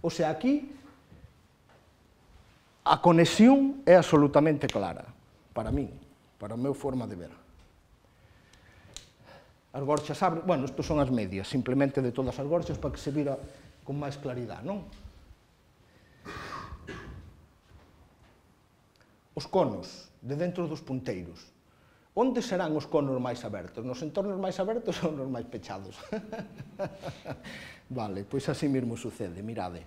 O sea, aquí a conexión é absolutamente clara, para min, para a meu forma de ver. As gorxas abren, bueno, estos son as medias, simplemente de todas as gorxas para que se vira con máis claridade, non? Os conos, de dentro dos punteiros. Onde serán os conos máis abertos? Nos entornos máis abertos ou nos máis pechados? Vale, pois así mesmo sucede, mirade.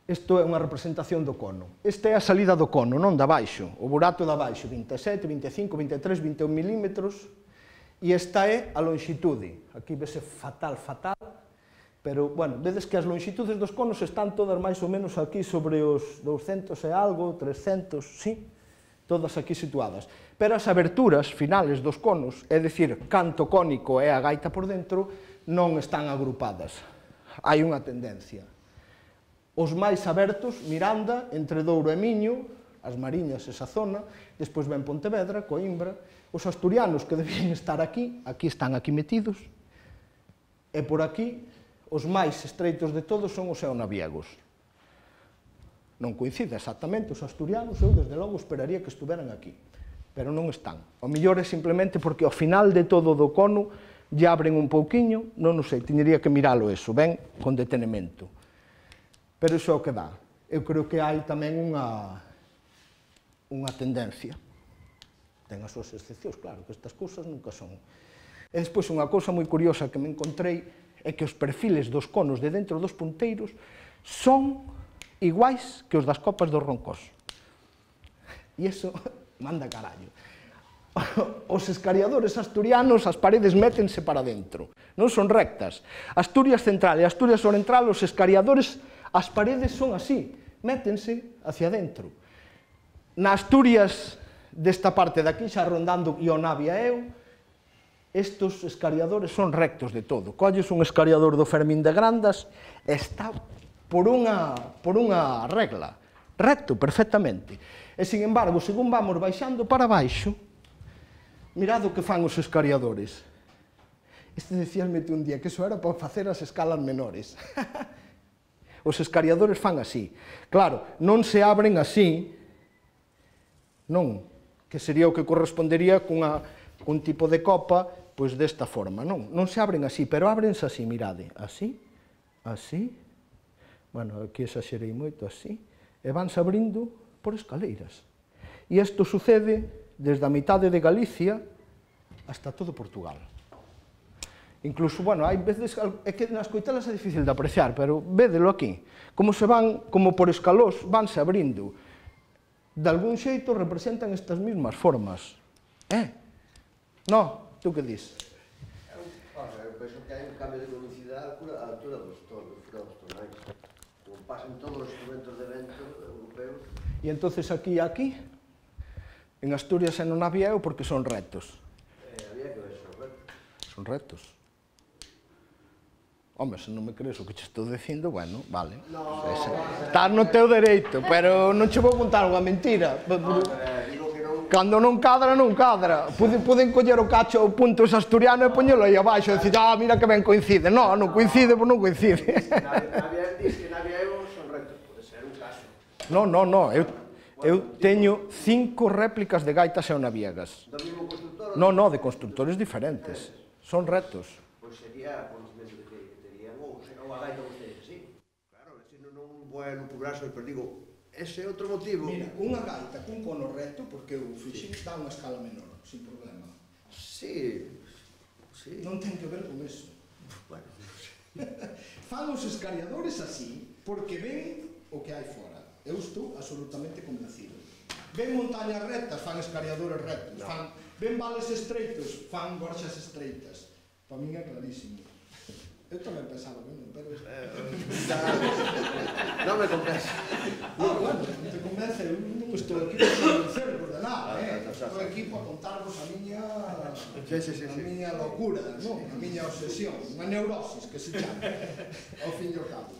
Isto é unha representación do cono. Esta é a salida do cono, non da baixo. O burato da baixo, 27, 25, 23, 21 milímetros. E esta é a longitude. Aquí vese fatal, pero, bueno, vedes que as longitudes dos conos están todas máis ou menos aquí sobre os 200 e algo, 300, sí, todas aquí situadas. Pero as aberturas finales dos conos, é dicir, canto cónico e a gaita por dentro, non están agrupadas. Hai unha tendencia. Os máis abertos, Miranda, entre Douro e Miño, as Mariñas, esa zona, despois ven Pontevedra, Coimbra, os asturianos que debían estar aquí, aquí están aquí metidos, e por aquí, os máis estreitos de todos son os eonaviegos. Non coincide exactamente os asturianos, eu desde logo esperaría que estuveran aquí, pero non están. O mellor é simplemente porque ao final de todo do cono lle abren un pouquiño, non sei, tiñería que miralo eso, ben, con detenimento. Pero iso é o que dá. Eu creo que hai tamén unha tendencia. Ten as súas excepcións, claro, que estas cousas nunca son. E despois unha cousa moi curiosa que me encontrei é que os perfiles dos conos de dentro dos punteiros son iguais que os das copas dos roncós. E iso manda carallo. Os escariadores asturianos, as paredes métense para dentro, non son rectas. Asturias Central e Asturias Oriental, os escariadores, as paredes son así, métense hacia dentro. Na Asturias desta parte de aquí, xa rondando Ionavia e Eu, estes escariadores son rectos de todo. Colles un escariador do Fermín de Grandas e está por unha regla, recto, perfectamente. E, sin embargo, según vamos baixando para baixo, mirad o que fan os escariadores. Este decíasme un día que iso era para facer as escalas menores. Os escariadores fan así. Claro, non se abren así, non, que sería o que correspondería cun tipo de copa, pois desta forma, non? Non se abren así, pero ábrense así, mirade, así, así, bueno, aquí exaxerei moito, así, e vanse abrindo por escaleiras. E isto sucede desde a mitade de Galicia hasta todo Portugal. Incluso, bueno, hai veces, é que nas coitelas é difícil de apreciar, pero védelo aquí, como se van, como por escalós, vanse abrindo. De algún xeito representan estas mismas formas. No, tú que dis? Eu penso que hai un cambio de velocidade a altura dos tonais. Como pasan todos os instrumentos de vento europeos. E entonces aquí e aquí, en Asturias e non había eu porque son retos. Había que ver, son retos. Son retos. Home, se non me crees o que che estou dicindo, bueno, vale. Estás no teu dereito, pero non che vou contar unha mentira. Digo que non... Cando non cadra, non cadra. Poden coller o cacho o punto asturiano e poñelo aí abaixo e dicir, mira que ben coincide. Non coincide, pois non coincide. Diz que na eu son retos, pode ser un caso. Non, eu teño 5 réplicas de gaitas eonaviegas. Do mismo constructor? Non, de constructores diferentes. Son retos. Pois sería conocimento de que terían, ou a gaita vostedes, sí. Claro, se non vou a lucubraso, pero digo, ese é outro motivo. Mira, unha gaita cun cono recto, porque o fixín dá unha escala menor, sin problema. Sí. Non ten que ver con eso. Bueno, Fan os escariadores así, porque ven o que hai fora. Eu estou absolutamente convencido. Ven montañas rectas, fan escariadores rectos. Ven vales estreitos, fan gorxas estreitas. Para min é clarísimo. Eu tamén pensaba, bueno, pero... non me convence. Bueno, non te convence, eu non estou aquí para convencervos de nada, estou aquí para contarvos a miña locura, a miña obsesión, unha neurosis que se chama, ao fin e ao cabo.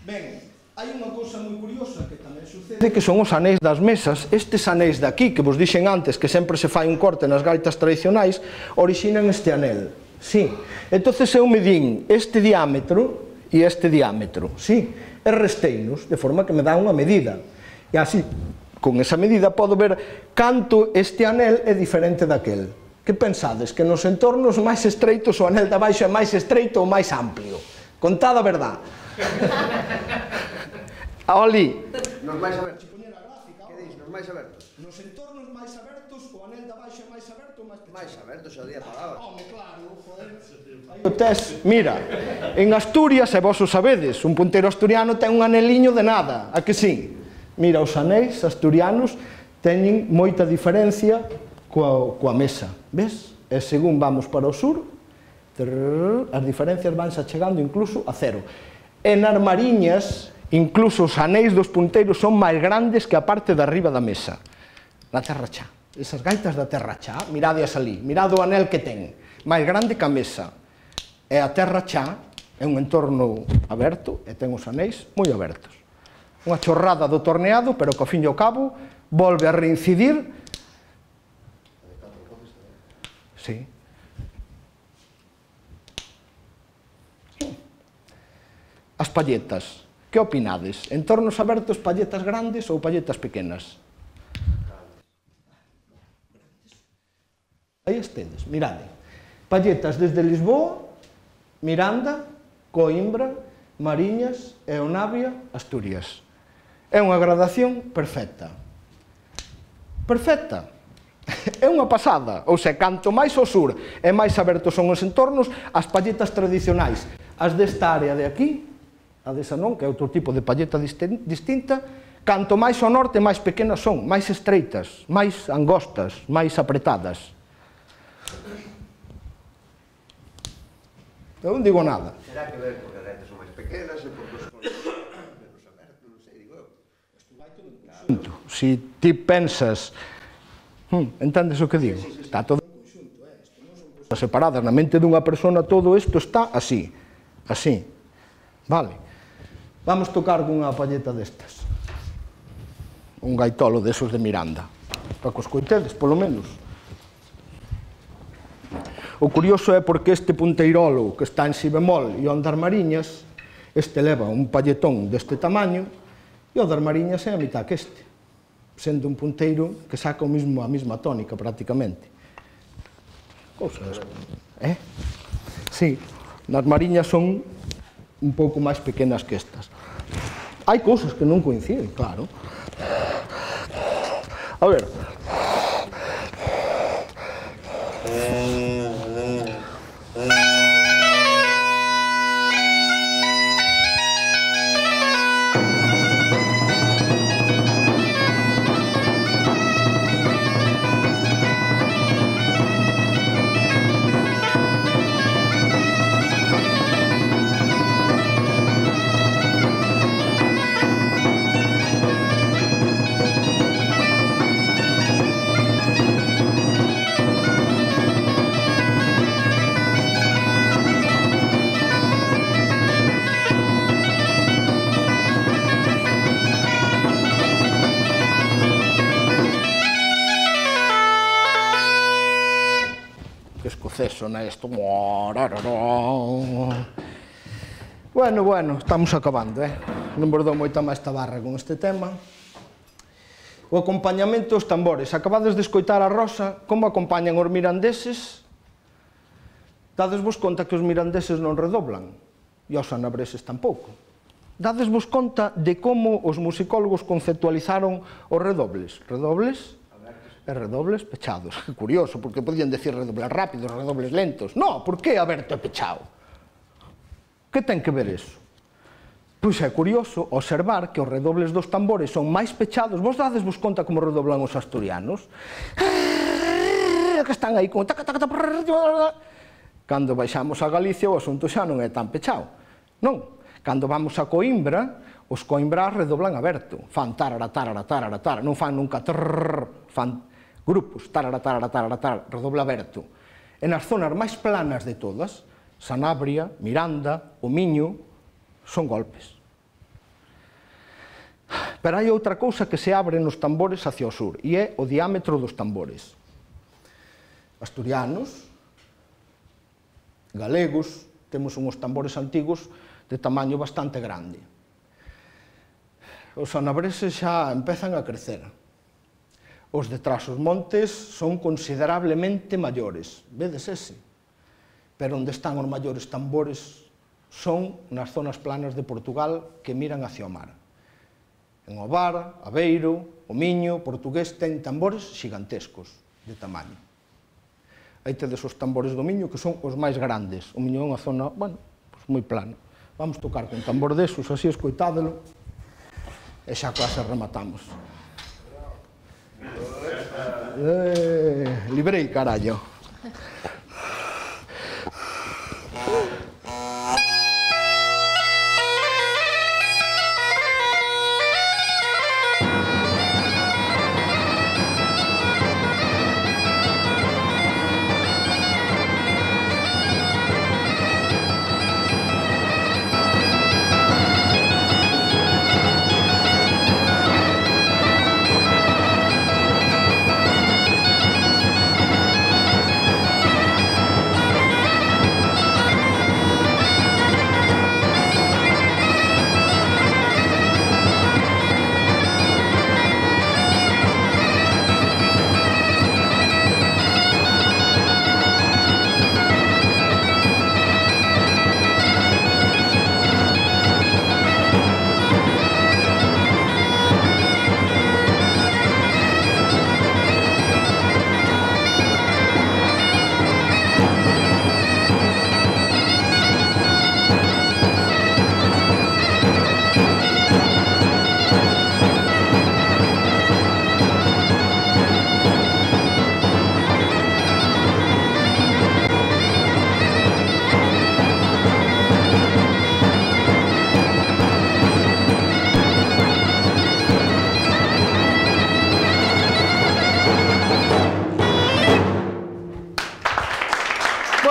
Ben, hai unha cousa moi curiosa que tamén sucede, que son os anéis das mesas. Estes anéis de aquí, que vos dixen antes, que sempre se fai un corte nas gaitas tradicionais, orixinan este anel. Sí, entonces eu medín este diámetro e este diámetro, sí, e resteinos, de forma que me dá unha medida. E así, con esa medida, podo ver canto este anel é diferente daquel. Que pensades? Que nos entornos máis estreitos o anel de abaixo é máis estreito ou máis amplio? Contad a verdad. Oli. Nos máis abertos. Que dis, nos máis abertos? Nos entornos máis abertos, o anel de abaixo é máis aberto ou máis pequeno? Máis abertos, xa día palabra. Home, claro, joder. O tes, mira, en Asturias, e vos o sabedes, un punteiro asturiano ten un aneliño de nada, a que sí? Mira, os anéis asturianos teñen moita diferencia coa mesa, ves? E según vamos para o sur, as diferencias vanse achegando incluso a cero. E nas mariñas, incluso os anéis dos punteiros son máis grandes que a parte de arriba da mesa. Na terra xa. Esas gaitas da terra xa, miradias ali, mirad o anel que ten, máis grande que a mesa. E a terra xa é un entorno aberto e ten os anéis moi abertos. Unha chorrada do torneado, pero que ao fin e ao cabo volve a reincidir. Sí. As palletas, que opinades? Entornos abertos, palletas grandes ou palletas pequenas? Aí estedes, mirade. Palletas desde Lisboa, Miranda, Coimbra, Mariñas, Eonavia, Asturias. É unha gradación perfecta. Perfecta. É unha pasada. Ou seja, canto máis ao sur e máis abertos son os entornos, as palletas tradicionais, as desta área de aquí, a desa non, que é outro tipo de palleta distinta, canto máis ao norte, máis pequenas son, máis estreitas, máis angostas, máis apretadas. Eu non digo nada. Será que ver porque as gaitas son máis pequenas e porque os conos menos abertos, non sei, digo eu. Si ti pensas, entendes o que digo? Está todo en conxunto, isto non son cousas separadas. Na mente dunha persona todo isto está así, así. Vale. Vamos tocar cunha palleta destas. Un gaitolo desos de Miranda. Para que os coitedes, polo menos. O curioso é porque este punteirolo que está en si bemol e o das mariñas, este leva un palletón deste tamaño e o das mariñas é a mitad que este, sendo un punteiro que saca a mesma tónica prácticamente. Cousas, Sí, nas mariñas son un pouco máis pequenas que estas. Hai cousas que non coinciden, claro. A ver. Que escocés sona isto. Bueno, estamos acabando, non vos dou moita máis tabarra con este tema. O acompañamento dos tambores. Acabades de escoitar a Rosa, como acompañan os mirandeses? Dadesvos conta que os mirandeses non redoblan, e os sanabreses tampouco. Dadesvos conta de como os musicólogos conceptualizaron os redobles. Redobles e redobles pechados. Que curioso, porque podían decir redobles rápidos, redobles lentos. Non, por que aberto e pechado? Que ten que ver iso? Pois é curioso observar que os redobles dos tambores son máis pechados. Vos dadesvos conta como redoblan os asturianos? Que están aí con... Cando baixamos a Galicia o asunto xa non é tan pechado. Non. Cando vamos a Coimbra, os coimbrás redoblan aberto. Fan tarara, tarara, tarara, tarara. Non fan nunca trrrr. Fan grupos. Tarara, tarara, tarara, tarara. Redobla aberto. E nas zonas máis planas de todas, Sanabria, Miranda, o Miño, son golpes. Pero hai outra cousa que se abre nos tambores hacia o sur, e é o diámetro dos tambores. Asturianos, galegos, temos uns tambores antigos de tamaño bastante grande. Os sanabreses xa empezan a crecer. Os de Trás-os-Montes son considerablemente maiores, vedes ese? Pero onde están os maiores tambores son nas zonas planas de Portugal que miran hacia o mar. En Ovar, Aveiro, o Miño, Portugués, ten tambores xigantescos de tamaño. Aí tedes os tambores do Miño, que son os máis grandes. O Miño é unha zona, bueno, pues moi plana. Vamos tocar con tambor desos, así escoitádelo, e xa quase rematamos. Librei, carallo.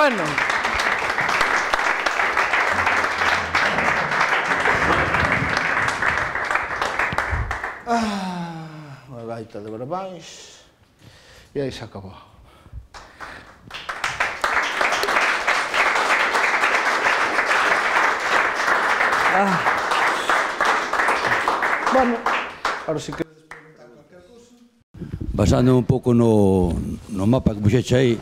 Bueno. Unha gaita de Barbáns. E aí se acabou. Bueno, ahora si que... Basando un pouco no mapa que puxeche aí,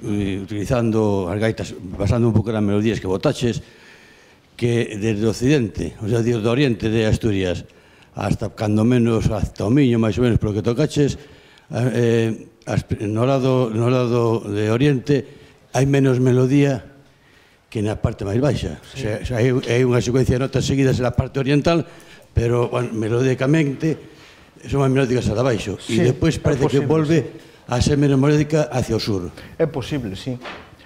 utilizando as gaitas, basando un pouco nas melodías que botaches, que desde o occidente, o sea, desde o oriente de Asturias, hasta cando menos hasta o Miño, máis ou menos, polo que tocaches, no lado de oriente hai menos melodía que na parte máis baixa. Sí. O sea, hai unha secuencia de notas seguidas na parte oriental, pero, bueno, melódicamente son máis melódicas a da baixo. E depois parece que volve a ser menos melódica hacia o sur. É posible, sí.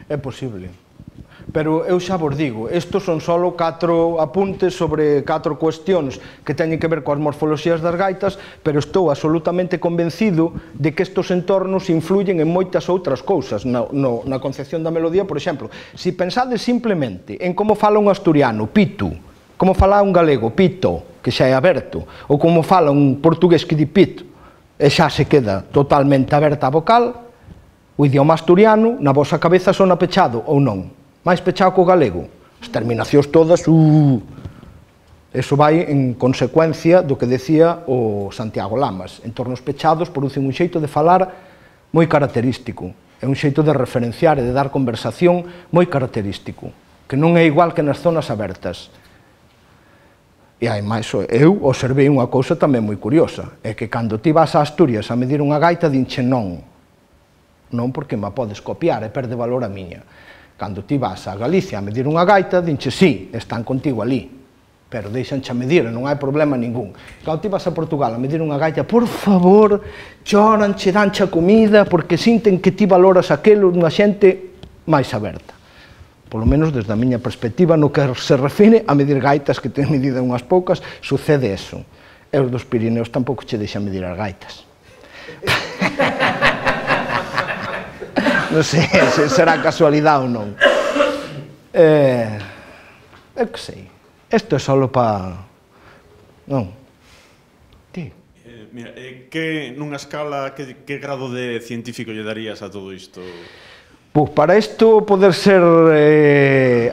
É posible. Pero eu xa vos digo, estos son só 4 apuntes sobre 4 cuestións que teñen que ver coas morfoloxías das gaitas, pero estou absolutamente convencido de que estos entornos influyen en moitas outras cousas na concepción da melodía. Por exemplo, se pensades simplemente en como fala un asturiano, pitu, como fala un galego, pito, que xa é aberto, ou como fala un portugués que di pito, e xa se queda totalmente aberta a vocal, O idioma asturiano, na vosa cabeza, sona pechado ou non? Máis pechado que o galego? As terminacións todas, Eso vai en consecuencia do que decía o Santiago Lamas. Entornos pechados producen un xeito de falar moi característico. É un xeito de referenciar e de dar conversación moi característico, que non é igual que nas zonas abertas. E ademais, eu observei unha cousa tamén moi curiosa, é que cando ti vas a Asturias a medir unha gaita, dinche non. Non porque ma podes copiar e perde valor a miña. Cando ti vas a Galicia a medir unha gaita, dinche sí, están contigo ali, pero deixanche a medir, non hai problema ningún. Cando ti vas a Portugal a medir unha gaita, por favor, choranche, danche a comida, porque sinten que ti valoras aquelo dunha xente máis aberta. Polo menos desde a miña perspectiva, no que se refire a medir gaitas, que ten medida unhas poucas, sucede eso. E os dos Pirineos tampouco che deixan medir as gaitas. Non sei se será casualidade ou non. Eu que sei. Isto é só para... Non. Ti. Mira, que nunha escala, que grado de científico lle darías a todo isto? Pois para isto poder ser,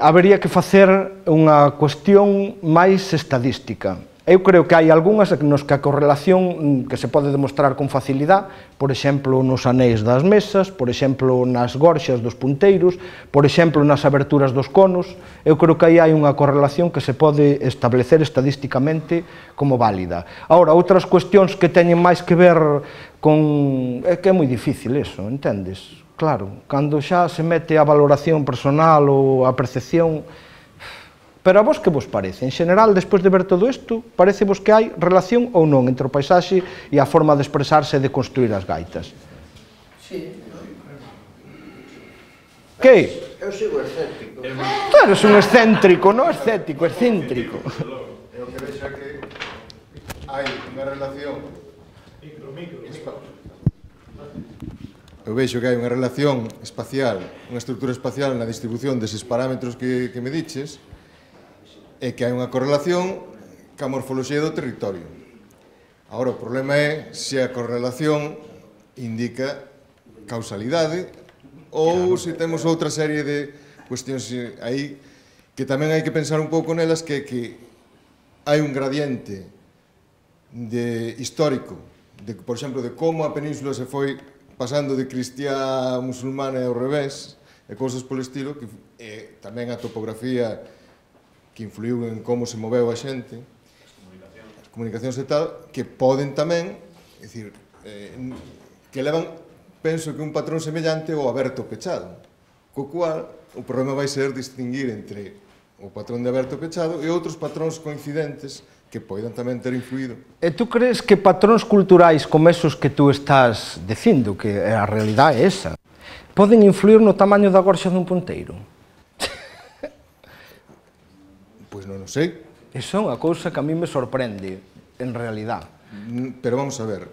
habería que facer unha cuestión máis estadística. Eu creo que hai algunhas nos que a correlación que se pode demostrar con facilidade, por exemplo, nos anéis das mesas, por exemplo, nas gorxas dos punteiros, por exemplo, nas aberturas dos conos, eu creo que aí hai unha correlación que se pode establecer estadísticamente como válida. Ahora, outras cuestións que teñen máis que ver con... é que é moi difícil eso, entendes? Claro, cando xa se mete a valoración personal ou a percepción... Pero a vos que vos parece? En xeral, despois de ver todo isto, parece vos que hai relación ou non entre o paisaxe e a forma de expresarse e de construir as gaitas? Sí. Que? Eu sigo escéptico. Tú eres un excéntrico, non escéptico, excéntrico. Eu que vexo que hai unha relación... Eu vexo que hai unha relación espacial, unha estrutura espacial na distribución deses parámetros que me diches, e que hai unha correlación ca morfoloxía do territorio. Agora, o problema é se a correlación indica causalidade ou se temos outra serie de cuestións aí que tamén hai que pensar un pouco nelas, que hai un gradiente histórico, por exemplo, de como a península se foi pasando de cristiá a musulmana e ao revés, e cousas polo estilo, que tamén a topografía que influiu en como se moveu a xente, as comunicacións e tal, que poden tamén, é dicir, que levan, penso que un patrón semellante ao aberto pechado, co cual o problema vai ser distinguir entre o patrón de aberto pechado e outros patróns coincidentes que poidan tamén ter influído. E tú crees que patróns culturais como esos que tú estás dicindo, que a realidade é esa, poden influir no tamaño da gorxa dun punteiro? Pois non o sei. Iso é unha cousa que a mí me sorprende, en realidad. Pero vamos a ver.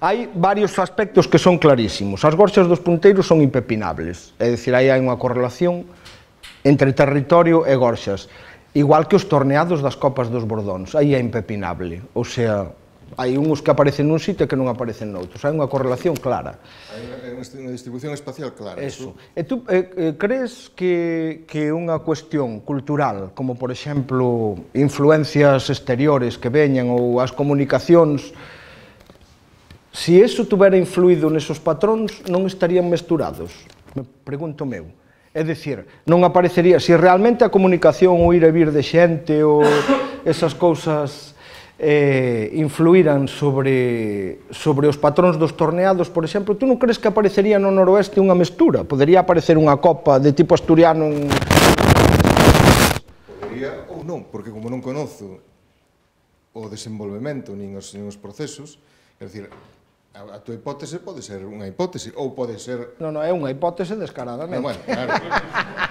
Hai varios aspectos que son clarísimos. As gorxas dos punteiros son impepinables, é dicir, aí hai unha correlación entre territorio e gorxas. Igual que os torneados das copas dos bordóns, aí é impepinable. Ou sea, hai uns que aparecen nun sitio e que non aparecen noutros. Hai unha correlación clara. Hai unha distribución espacial clara. Eso. E tú crees que unha cuestión cultural, como por exemplo influencias exteriores que veñan ou as comunicacións, se iso tuvera influído nesos patróns, non estarían mesturados? Me pregunto meu. É dicir, non aparecería, se realmente a comunicación, o ir e vir de xente ou esas cousas influíran sobre os patróns dos torneados, por exemplo, tú non crees que aparecería no noroeste unha mestura? Podería aparecer unha copa de tipo asturiano en... Podería ou non, porque como non conozo o desenvolvemento nin os procesos, é dicir, a tua hipótese pode ser unha hipótese, ou pode ser... Non, é unha hipótese descaradamente. Bueno, claro,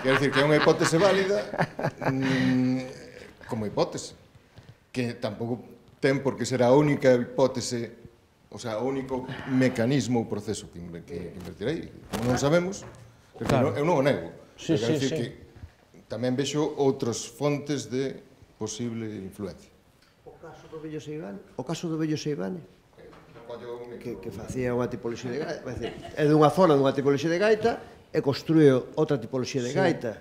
quero dicir que é unha hipótese válida como hipótese, que tampouco ten por que ser a única hipótese, o sea, o único mecanismo ou proceso que invertirei. Como non sabemos, eu non o nego. Quero dicir que tamén vexo outras fontes de posible influencia. O caso do Vello Seivane? que facía unha tipoloxía de gaita, é dunha zona dunha tipoloxía de gaita e construíu outra tipoloxía de gaita.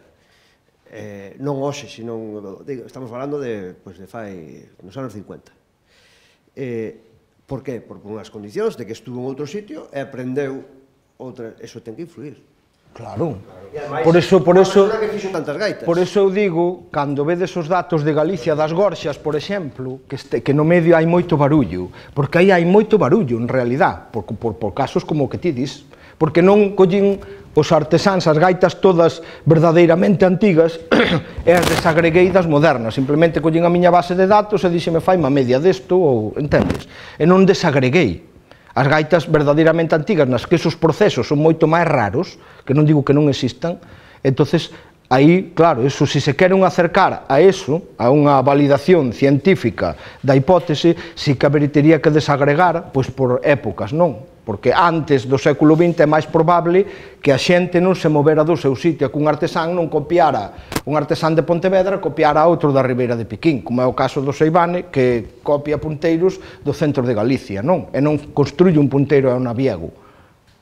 Non hoxe, senón, estamos falando de fai nos anos 50. Por qué? Por unhas condicións de que estuvo en outro sitio e aprendeu outra, eso ten que influir. Claro. Por eso eu digo, cando vedes os datos de Galicia das Gorxas, por exemplo, que no medio hai moito barullo, porque aí hai moito barullo, en realidad, por casos como o que ti dis, porque non collen os artesáns as gaitas todas verdadeiramente antigas e as desagreguei das modernas, simplemente collen a miña base de datos e díxeme faime a media desto, ou entendes? E non desagreguei. As gaitas verdadeiramente antigas nas que esos procesos son moito máis raros, que non digo que non existan, entonces aí, claro, eso, se se queren acercar a eso, a unha validación científica da hipótese, si que tería que desagregar, pois por épocas, non? Porque antes do século XX é máis probable que a xente non se movera do seu sitio, que un artesán non copiara, un artesán de Pontevedra copiara a outro da Ribeira de Piquín, como é o caso do Seivane, que copia punteiros do centro de Galicia, non? E non construye un punteiro a un aviego,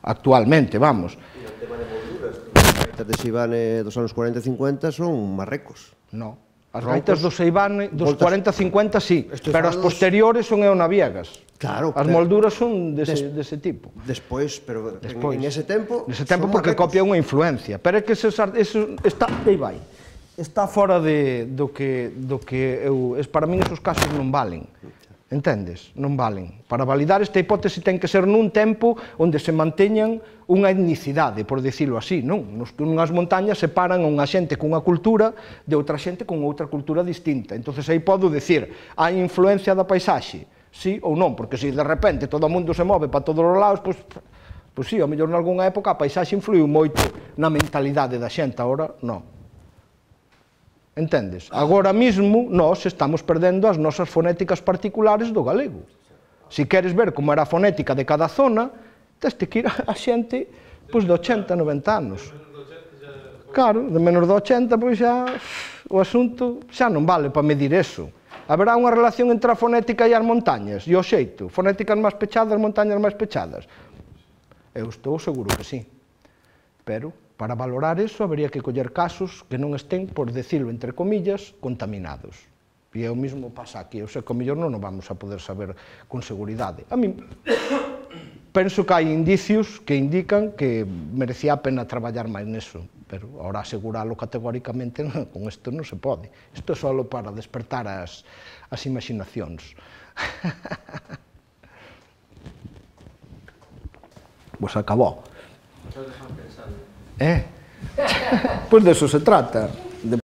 actualmente, vamos. E o tema de molduras, as gaitas de Seivane dos anos 40 e 50 son marrecos. Non. As gaitas do Seivane dos 40 e 50 sí, pero as posteriores son eonaviegas. Claro. As molduras son dese tipo. Despois, pero en ese tempo... Nese tempo porque copia unha influencia. Pero é que eso está... Aí vai. Está fora do que eu... Para min esos casos non valen. Entendes? Non valen. Para validar esta hipótese ten que ser nun tempo onde se manteñan unha etnicidade, por dicilo así, non? Nunhas montañas separan unha xente cunha cultura de outra xente con outra cultura distinta. Entonces aí podo dicir, hai influencia da paisaxe? Sí ou non, porque se de repente todo o mundo se move para todos os lados, pois sí, ao mellor nalgúnha época a paisaxe influiu moito na mentalidade da xente, agora non. Entendes? Agora mesmo nós estamos perdendo as nosas fonéticas particulares do galego. Se queres ver como era a fonética de cada zona, tens que ir a xente pois de 80, 90 anos. Claro, de menos de 80, pois xa o asunto xa non vale para medir eso. Haberá unha relación entre a fonética e as montañas, e o xeito, fonéticas máis pechadas, montañas máis pechadas? Eu estou seguro que sí. Pero, para valorar eso, habería que coller casos que non estén, por decirlo entre comillas, contaminados. E é o mesmo pasa aquí, o sea, que o mellor non o vamos a poder saber con seguridade. A mí, penso que hai indicios que indican que merecía a pena traballar máis neso, pero ahora aseguralo categóricamente con isto non se pode. Isto é só para despertar as imaginacións. Pois acabou. Pois de eso se trata.